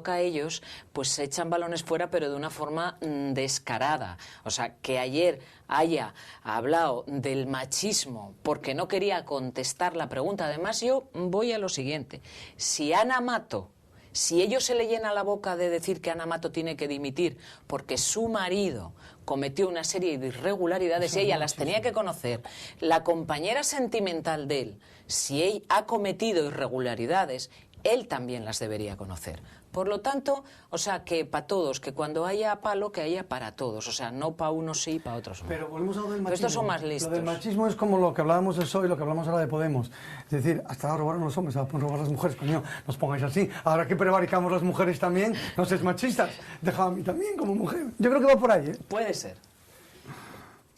a ellos, pues se echan balones fuera, pero de una forma descarada. O sea, que ayer haya hablado del machismo porque no quería contestar la pregunta. Además, yo voy a lo siguiente. Si Ana Mato, si ellos se le llena la boca de decir que Ana Mato tiene que dimitir porque su marido cometió una serie de irregularidades y ella las tenía que conocer, la compañera sentimental de él, si él ha cometido irregularidades, él también las debería conocer. Por lo tanto, o sea, que para todos, que cuando haya palo, que haya para todos. O sea, no para unos sí y para otros no. Pero volvemos a lo del machismo. Pero estos son más listos. Lo del machismo es como lo que hablábamos del PSOE y lo que hablamos ahora de Podemos. Es decir, hasta ahora robaron los hombres, ahora pueden robar las mujeres. Coño, nos pongáis así. Ahora que prevaricamos las mujeres también, no seáis machistas. Dejad a mí también como mujer. Yo creo que va por ahí, ¿eh? Puede ser.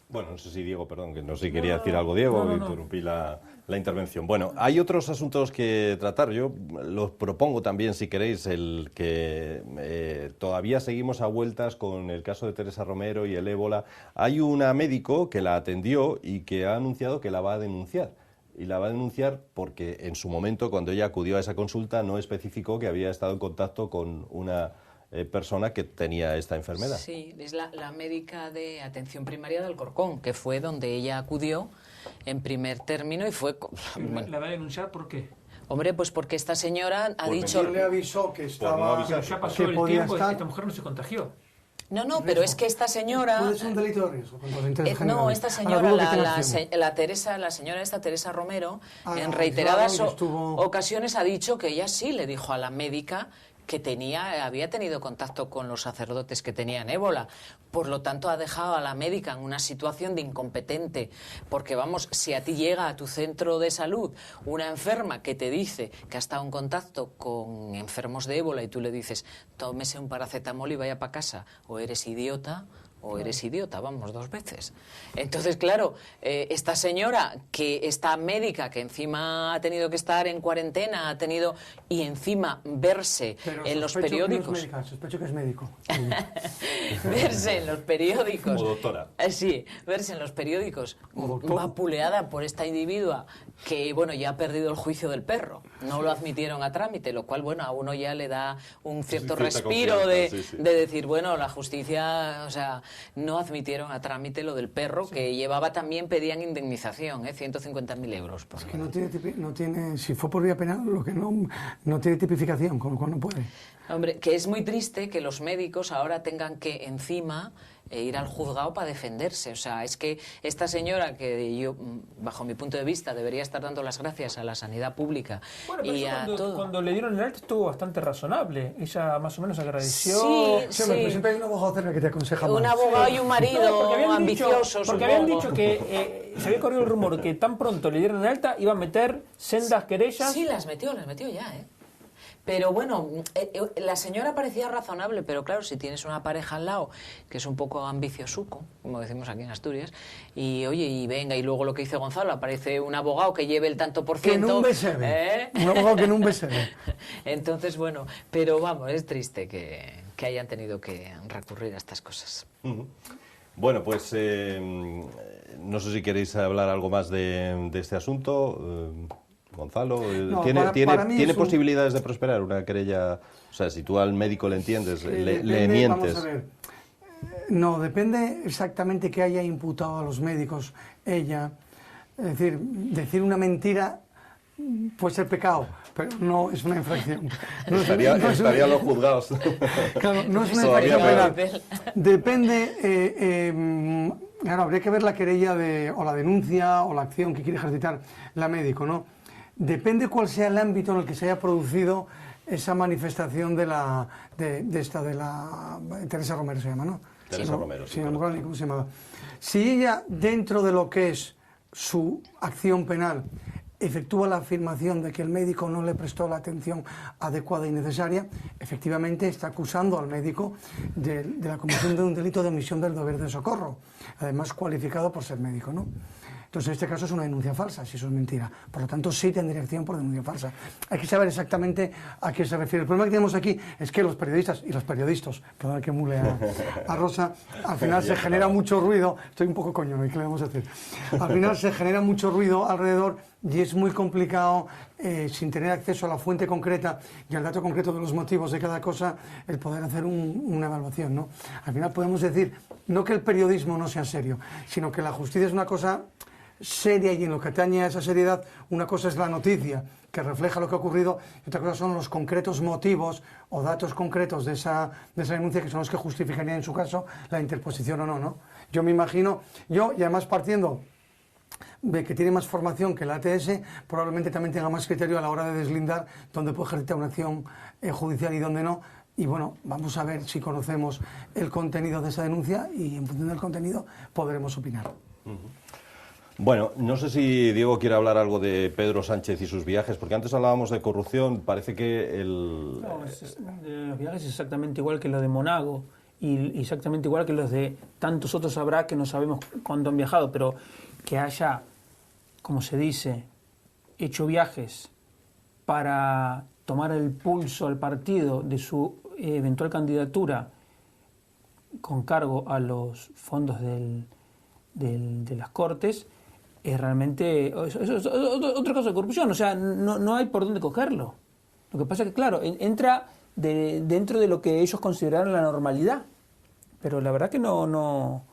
Bueno, no sé si Diego, perdón, que no sé si quería decir algo, Diego, interrumpí la intervención. Bueno, hay otros asuntos que tratar. Yo los propongo también, si queréis, el que todavía seguimos a vueltas con el caso de Teresa Romero y el ébola. Hay una médico que la atendió y que ha anunciado que la va a denunciar. Y la va a denunciar porque en su momento, cuando ella acudió a esa consulta, no especificó que había estado en contacto con una persona que tenía esta enfermedad. Sí, es la médica de atención primaria de Alcorcón, que fue donde ella acudió en primer término y fue... Bueno. ¿La va a denunciar por qué? Hombre, pues porque esta señora ha dicho... ¿Quién le avisó que estaba... Pero ya pasó el tiempo y esta mujer no se contagió. No, pero es que esta señora... ¿Puede ser un delito de riesgo? No, esta señora, la señora Teresa Romero, en reiteradas ocasiones ha dicho que ella sí le dijo a la médica que había tenido contacto con los sacerdotes que tenían ébola. Por lo tanto, ha dejado a la médica en una situación de incompetente. Porque, vamos, si a ti llega a tu centro de salud una enferma que te dice que ha estado en contacto con enfermos de ébola y tú le dices, tómese un paracetamol y vaya para casa, o eres idiota... vamos, 2 veces. Entonces, claro, esta señora, esta médica, que encima ha tenido que estar en cuarentena, y encima verse en los periódicos... Que no es sospecho que es médico. Verse en los periódicos... Como doctora. Sí, verse en los periódicos vapuleada por esta individua que, bueno, ya ha perdido el juicio del perro. No lo admitieron a trámite, lo cual, bueno, a uno ya le da un cierto respiro de decir, bueno, la justicia, o sea... No admitieron a trámite lo del perro, que llevaba también, pedían indemnización, 150.000 euros. Es que no tiene, si fue por vía penal, lo que no tiene tipificación, con lo cual no puede. Hombre, que es muy triste que los médicos ahora tengan que encima ir al juzgado para defenderse. O sea, es que esta señora, que yo, bajo mi punto de vista, debería estar dando las gracias a la sanidad pública y a todo. Cuando le dieron el alta estuvo bastante razonable. Ella más o menos agradeció. Sí. Pero siempre hay un abogado cerca que te aconseja más. Un abogado y un marido ambiciosos. Porque habían dicho que se había corrido el rumor que tan pronto le dieron el alta iba a meter sendas querellas. Sí, las metió ya, Pero bueno, la señora parecía razonable, pero claro, si tienes una pareja al lado que es un poco ambiciosuco, como decimos aquí en Asturias, y oye, y venga, y luego lo que dice Gonzalo, aparece un abogado que lleve el tanto por ciento... Que no besebe. Un abogado que no besebe. Entonces, bueno, pero vamos, es triste que hayan tenido que recurrir a estas cosas. Bueno, pues no sé si queréis hablar algo más de este asunto. Gonzalo, No, ¿tiene posibilidades de prosperar una querella? O sea, si tú al médico le entiendes, le mientes. Vamos a ver. No, depende exactamente qué haya imputado a los médicos ella. Es decir una mentira puede ser pecado, pero no es una infracción. Estaría los juzgados. Claro, no es una infracción penal. Depende... claro, habría que ver la querella o la denuncia o la acción que quiere ejercitar la médico, ¿no? Depende cuál sea el ámbito en el que se haya producido esa manifestación de Teresa Romero se llama, ¿no? Teresa Romero, sí. ¿Cómo se llamaba? Si ella, dentro de lo que es su acción penal, efectúa la afirmación de que el médico no le prestó la atención adecuada y necesaria, efectivamente está acusando al médico de la comisión de un delito de omisión del deber de socorro, además cualificado por ser médico, ¿no? Entonces, en este caso es una denuncia falsa, si eso es mentira. Por lo tanto, sí tendría acción por denuncia falsa. Hay que saber exactamente a qué se refiere. El problema que tenemos aquí es que los periodistas y los periodistas, perdón que mule a Rosa, al final se genera mucho ruido. Estoy un poco coño, ¿qué le vamos a hacer? Al final se genera mucho ruido alrededor y es muy complicado, sin tener acceso a la fuente concreta y al dato concreto de los motivos de cada cosa, el poder hacer una evaluación, ¿no? Al final podemos decir, no que el periodismo no sea serio, sino que la justicia es una cosa seria, y en lo que atañe a esa seriedad, una cosa es la noticia que refleja lo que ha ocurrido y otra cosa son los concretos motivos o datos concretos de esa denuncia, que son los que justificarían en su caso la interposición o no, ¿no? Yo me imagino, y además partiendo ve que tiene más formación que la ATS, probablemente también tenga más criterio a la hora de deslindar dónde puede ejercer una acción judicial y dónde no. Y bueno, vamos a ver si conocemos el contenido de esa denuncia y en función del contenido podremos opinar. Bueno, no sé si Diego quiere hablar algo de Pedro Sánchez y sus viajes, porque antes hablábamos de corrupción, parece que el... No, los viajes es exactamente igual que los de Monago y exactamente igual que los de tantos otros habrá que no sabemos cuándo han viajado, pero que haya, como se dice, hecho viajes para tomar el pulso al partido de su eventual candidatura con cargo a los fondos de las Cortes, es realmente es otro caso de corrupción. O sea, no hay por dónde cogerlo. Lo que pasa es que, claro, entra dentro de lo que ellos consideraron la normalidad, pero la verdad que no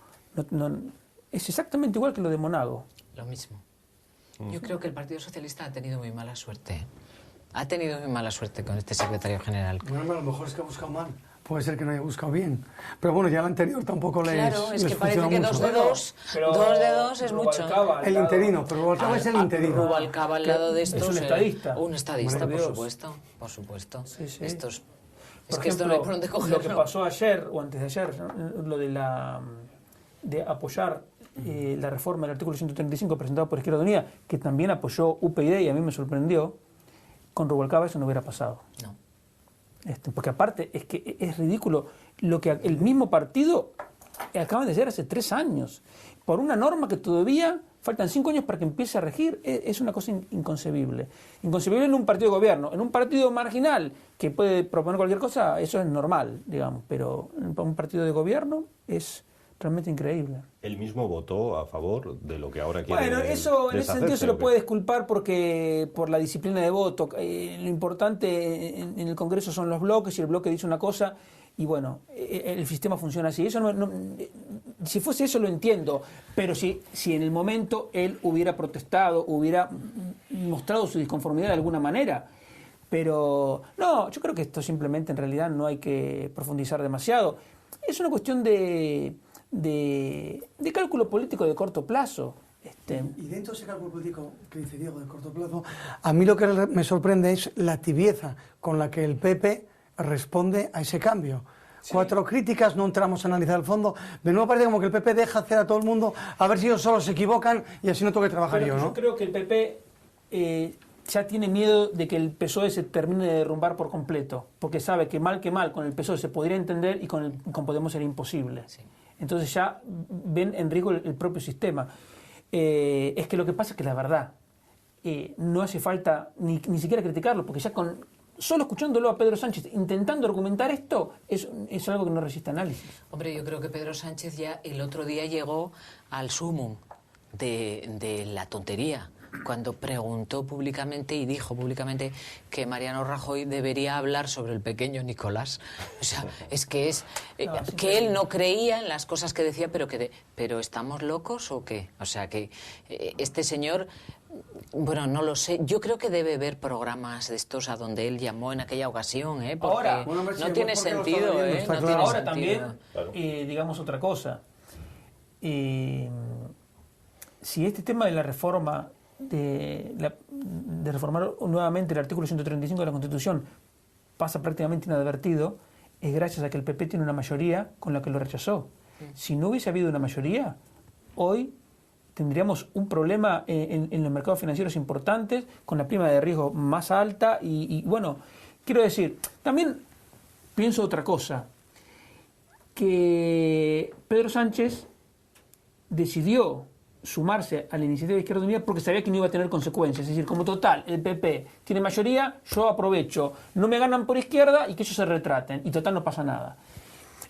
es exactamente igual que lo de Monago. Lo mismo. Yo creo que el Partido Socialista ha tenido muy mala suerte. Ha tenido muy mala suerte con este secretario general. Bueno, a lo mejor es que ha buscado mal. Puede ser que no haya buscado bien. Pero bueno, ya el anterior tampoco Claro, es que les parece que mucho. dos de dos es mucho. El interino, pero Rubalcaba es el interino. Rubalcaba al lado de estos... Es un estadista. Un estadista, Bueno, por Dios. supuesto, por supuesto. Sí, sí. Estos... Es Por que ejemplo, esto no hay por dónde cogerlo. lo que pasó ayer o antes de ayer, ¿no? Lo de apoyar la reforma del artículo 135 presentado por Izquierda Unida, que también apoyó UPyD y a mí me sorprendió, con Rubalcaba eso no hubiera pasado. No. Porque aparte es que es ridículo lo que el mismo partido acaban de hacer hace 3 años, por una norma que todavía faltan 5 años para que empiece a regir. Es una cosa inconcebible. Inconcebible en un partido de gobierno. En un partido marginal que puede proponer cualquier cosa, eso es normal, digamos, pero en un partido de gobierno es realmente increíble. Él mismo votó a favor de lo que ahora quiere Bueno, eso en ese sentido se lo puede puede disculpar porque por la disciplina de voto. Lo importante en el Congreso son los bloques y el bloque dice una cosa y bueno, el sistema funciona así. Eso si fuese eso lo entiendo, pero si en el momento él hubiera protestado, hubiera mostrado su disconformidad de alguna manera. Pero no, yo creo que esto simplemente en realidad no hay que profundizar demasiado. Es una cuestión de cálculo político de corto plazo. Y dentro de ese cálculo político que dice Diego de corto plazo, a mí lo que me sorprende es la tibieza con la que el PP responde a ese cambio. Sí. 4 críticas, no entramos a analizar el fondo. De nuevo parece como que el PP deja hacer a todo el mundo a ver si ellos solos se equivocan y así no tengo que trabajar yo, ¿no? Yo creo que el PP ya tiene miedo de que el PSOE se termine de derrumbar por completo, porque sabe que mal con el PSOE se podría entender y con Podemos era imposible. Sí. Entonces ya ven en riesgo el propio sistema. Es que lo que pasa es que la verdad no hace falta ni siquiera criticarlo, porque ya solo escuchándolo a Pedro Sánchez intentando argumentar esto es algo que no resiste análisis. Hombre, yo creo que Pedro Sánchez ya el otro día llegó al sumum de la tontería, cuando preguntó públicamente y dijo públicamente que Mariano Rajoy debería hablar sobre el pequeño Nicolás. O sea, es que que él no creía en las cosas que decía, pero ¿estamos locos o qué? O sea, que este señor, bueno, no lo sé. Yo creo que debe haber programas de estos a donde él llamó en aquella ocasión, porque ahora, no tiene sentido, no tiene ahora sentido. También, claro. Digamos otra cosa. Si este tema de la reforma de reformar nuevamente el artículo 135 de la Constitución pasa prácticamente inadvertido, es gracias a que el PP tiene una mayoría con la que lo rechazó. Si no hubiese habido una mayoría, hoy tendríamos un problema en los mercados financieros importantes, con la prima de riesgo más alta y bueno, quiero decir, también pienso otra cosa, que Pedro Sánchez decidió sumarse a la iniciativa de Izquierda Unida porque sabía que no iba a tener consecuencias. Es decir, como total, el PP tiene mayoría, yo aprovecho, no me ganan por izquierda y que ellos se retraten. Y total no pasa nada.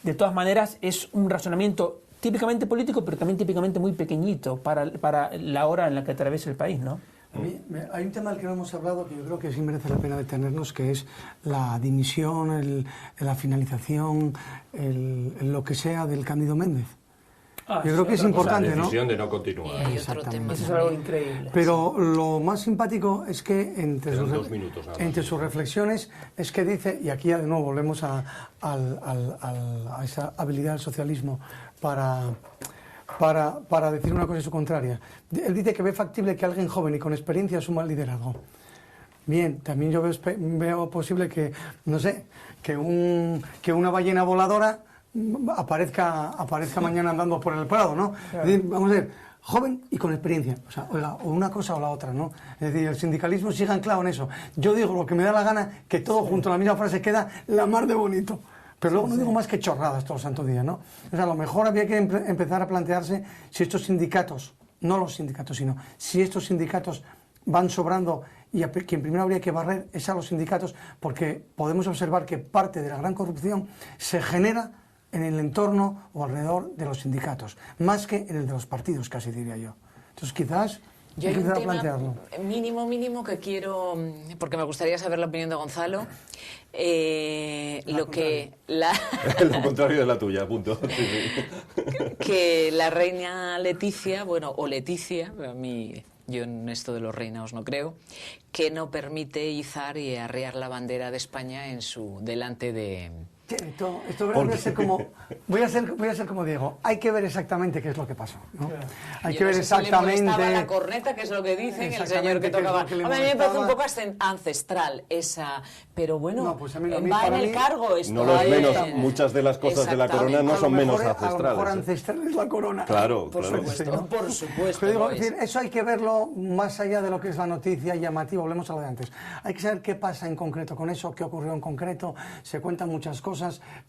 De todas maneras, es un razonamiento típicamente político, pero también típicamente muy pequeñito para la hora en la que atraviesa el país, ¿no? A mí, hay un tema del que no hemos hablado que yo creo que sí merece la pena detenernos, que es la dimisión, la finalización, lo que sea del Cándido Méndez. Yo creo que es importante, ¿no? La decisión de no continuar. Exactamente. Eso es algo increíble. Pero lo más simpático es que entre sus reflexiones es que dice, y aquí ya de nuevo volvemos a esa habilidad del socialismo para para decir una cosa y su contraria. Él dice que ve factible que alguien joven y con experiencia asuma el liderazgo. Bien, también yo veo posible que, no sé, que una ballena voladora aparezca mañana andando por el Prado, ¿no? Claro. Es decir, vamos a ver, joven y con experiencia, o sea, oiga, o una cosa o la otra, ¿no? Es decir, el sindicalismo sigue anclado en eso. Yo digo lo que me da la gana, que todo junto a la misma frase queda la mar de bonito. Pero luego no digo más que chorradas todo el santo día, ¿no? O sea, a lo mejor había que empezar a plantearse si estos sindicatos, no los sindicatos, sino si estos sindicatos van sobrando, y a quien primero habría que barrer es a los sindicatos, porque podemos observar que parte de la gran corrupción se genera en el entorno o alrededor de los sindicatos, más que en el de los partidos, casi diría yo. Entonces quizás yo hay un tema mínimo que quiero, porque me gustaría saber la opinión de Gonzalo. Lo contrario de la tuya, punto. Que la reina Leticia, bueno, o Leticia, a mí, yo en esto de los reinados no creo, que no permite izar y arriar la bandera de España en su delante de... Esto voy a ser como Diego. Hay que ver exactamente qué es lo que pasó, ¿no? Hay que ver exactamente. La corneta, que es lo que dicen el señor que tocaba. A mí me parece un poco ancestral esa, pero bueno, no, pues a mí va en el cargo esto. No lo es menos. Muchas de las cosas de la corona no son menos ancestrales. A lo mejor ancestral es la corona. Claro, por supuesto. Pero digo, es decir, eso hay que verlo más allá de lo que es la noticia llamativa. Volvemos a lo de antes. Hay que saber qué pasa en concreto con eso, qué ocurrió en concreto. Se cuentan muchas cosas.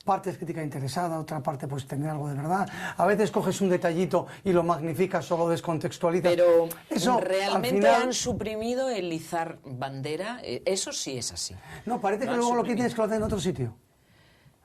Parte es crítica interesada, otra parte pues tener algo de verdad. A veces coges un detallito y lo magnificas o lo descontextualizas. Pero eso, realmente final, han suprimido el izar bandera. Eso sí es así. No, parece que luego lo que tienes que lo hacen en otro sitio.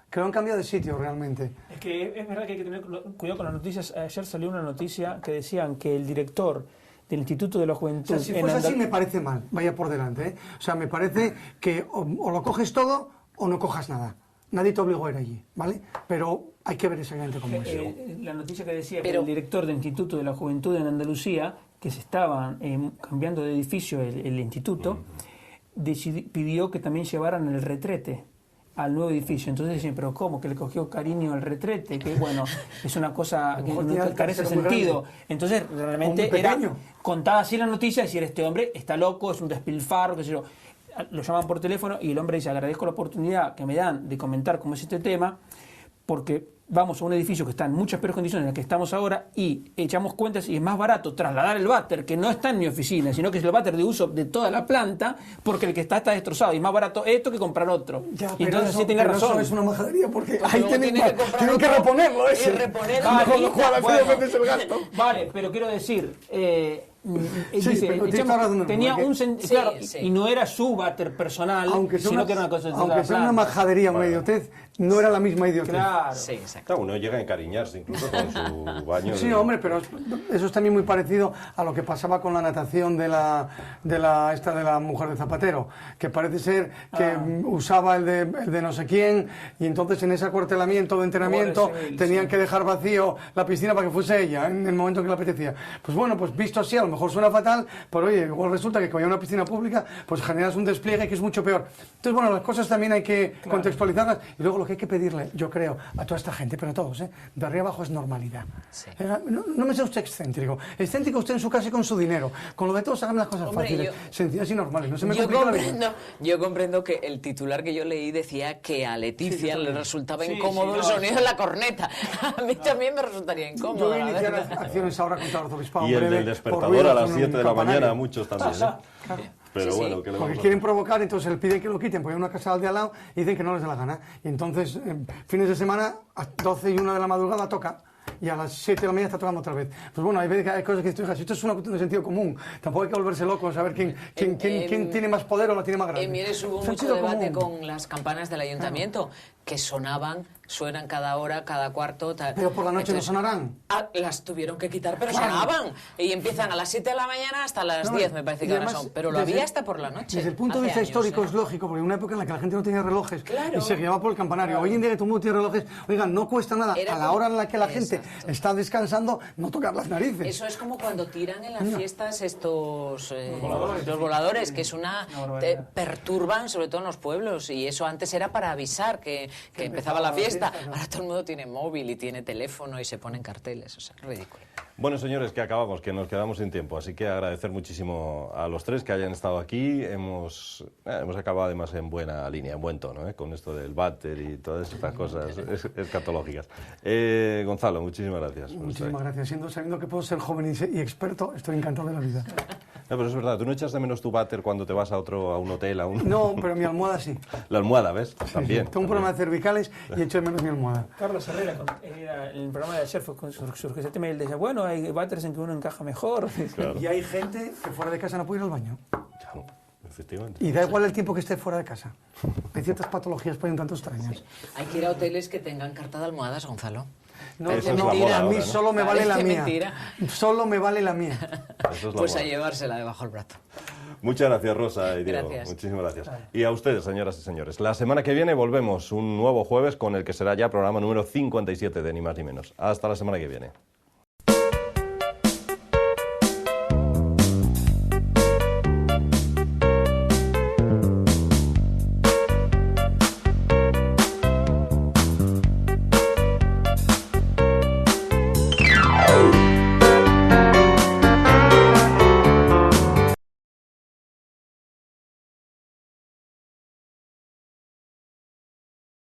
Que lo han cambiado de sitio realmente. Es que es verdad que hay que tener cuidado con las noticias. Ayer salió una noticia que decían que el director del Instituto de la Juventud... O sea, si fuese así me parece mal, vaya por delante, ¿eh? O sea, me parece que o lo coges todo o no cojas nada. Nadie te obligó a ir allí, ¿vale? Pero hay que ver exactamente cómo es. La noticia que decía que el director del Instituto de la Juventud en Andalucía, que se estaba cambiando de edificio el instituto, pidió que también llevaran el retrete al nuevo edificio. Entonces decían, pero ¿cómo? Que le cogió cariño al retrete, que bueno, es una cosa que no carece sentido. Entonces realmente contaba así la noticia, decir, este hombre está loco, es un despilfarro, qué sé yo. Lo llaman por teléfono y el hombre dice, agradezco la oportunidad que me dan de comentar cómo es este tema, porque vamos a un edificio que está en muchas peores condiciones en las que estamos ahora y echamos cuentas y es más barato trasladar el váter, que no está en mi oficina, sino que es el váter de uso de toda la planta, porque el que está destrozado y es más barato esto que comprar otro. Ya, y entonces eso, sí tenga razón. Eso es una majadería porque ahí tienen que reponerlo ese. Vale, pero quiero decir... dice, tenía un claro, y no era su váter personal, sino que era una cosa de aunque sea una majadería, una idiotez, no era la misma idiotez. Claro. Sí, exacto. Claro, uno llega a encariñarse incluso con su baño. Sí, hombre, pero eso es también muy parecido a lo que pasaba con la natación de la mujer de Zapatero, que parece ser que usaba el de no sé quién, y entonces en ese acuartelamiento de entrenamiento tenían que dejar vacío la piscina para que fuese ella en el momento que le apetecía. Pues bueno, pues visto así, a lo mejor suena fatal, pero oye, igual resulta que vaya a una piscina pública, pues generas un despliegue que es mucho peor. Entonces, bueno, las cosas también hay que contextualizarlas, y luego lo que hay que pedirle, yo creo, a toda esta gente, pero a todos, de arriba abajo es normalidad. Sí. No me sea usted excéntrico. Excéntrico usted en su casa y con su dinero. Con lo de todos hagan las cosas fáciles, sencillas y normales. No se me complica la vida. Yo comprendo que el titular que yo leí decía que a Leticia le resultaba incómodo el sonido de la corneta. A mí también me resultaría incómodo. Yo voy a iniciar acciones ahora contra el arzobispado. Y el del despertador a las 7 de la mañana, a muchos también. Claro. Pero bueno, que porque quieren provocar, entonces él pide que lo quiten, porque hay una casa al de al lado y dicen que no les da la gana. Y entonces, fines de semana, a 12 y 1 de la madrugada toca. Y a las 7 de la mañana está tocando otra vez. Pues bueno, hay veces que hay cosas que esto es una cuestión de sentido común. Tampoco hay que volverse loco a saber quién tiene más poder o la tiene más grande. En Mieres hubo mucho debate con las campanas del ayuntamiento, que suenan cada hora, cada cuarto. Pero por la noche no sonarán. Las tuvieron que quitar, pero sonaban. Y empiezan a las 7 de la mañana hasta las 10, me parece que ahora son. Pero lo había hasta por la noche. Desde el punto de vista histórico es lógico, porque en una época en la que la gente no tenía relojes y se guiaba por el campanario. Hoy en día que todo el mundo tiene relojes, oigan, no cuesta nada a la hora en la que la gente está descansando no tocar las narices. Eso es como cuando tiran en las fiestas los voladores, que es perturban sobre todo en los pueblos, y eso antes era para avisar que empezaba la fiesta. fiesta. Ahora todo el mundo tiene móvil y tiene teléfono y se ponen carteles, o sea, ridículo. Bueno, señores, que acabamos, que nos quedamos sin tiempo, así que agradecer muchísimo a los tres que hayan estado aquí. Hemos acabado además en buena línea, en buen tono, con esto del váter y todas estas cosas escatológicas. Gonzalo, muchísimas gracias. Muchísimas gracias. Sabiendo que puedo ser joven y experto, estoy encantado de la vida. No, pero es verdad, ¿tú no echas de menos tu váter cuando te vas a un hotel, a un...? No, pero mi almohada sí. La almohada, ¿ves? También. Sí. Tengo un problema de cervicales y echo de menos mi almohada. Carlos Herrera, en el programa de ayer surgió ese tema y él decía, bueno, hay váteres en que uno encaja mejor. Claro. Y hay gente que fuera de casa no puede ir al baño. Claro, efectivamente. Y da igual el tiempo que esté fuera de casa. Hay ciertas patologías por ahí un tanto extrañas. Sí. Hay que ir a hoteles que tengan carta de almohadas, Gonzalo. No, Eso es no, la moda a mí ahora, ¿no? solo me vale la Parece mía. mentira. Solo me vale la mía. Eso es la Pues a moda. llevársela debajo del brazo. Muchas gracias, Rosa y Diego. Gracias. Muchísimas gracias. Y a ustedes, señoras y señores. La semana que viene volvemos un nuevo jueves con el que será ya programa número 57 de Ni Más Ni Menos. Hasta la semana que viene.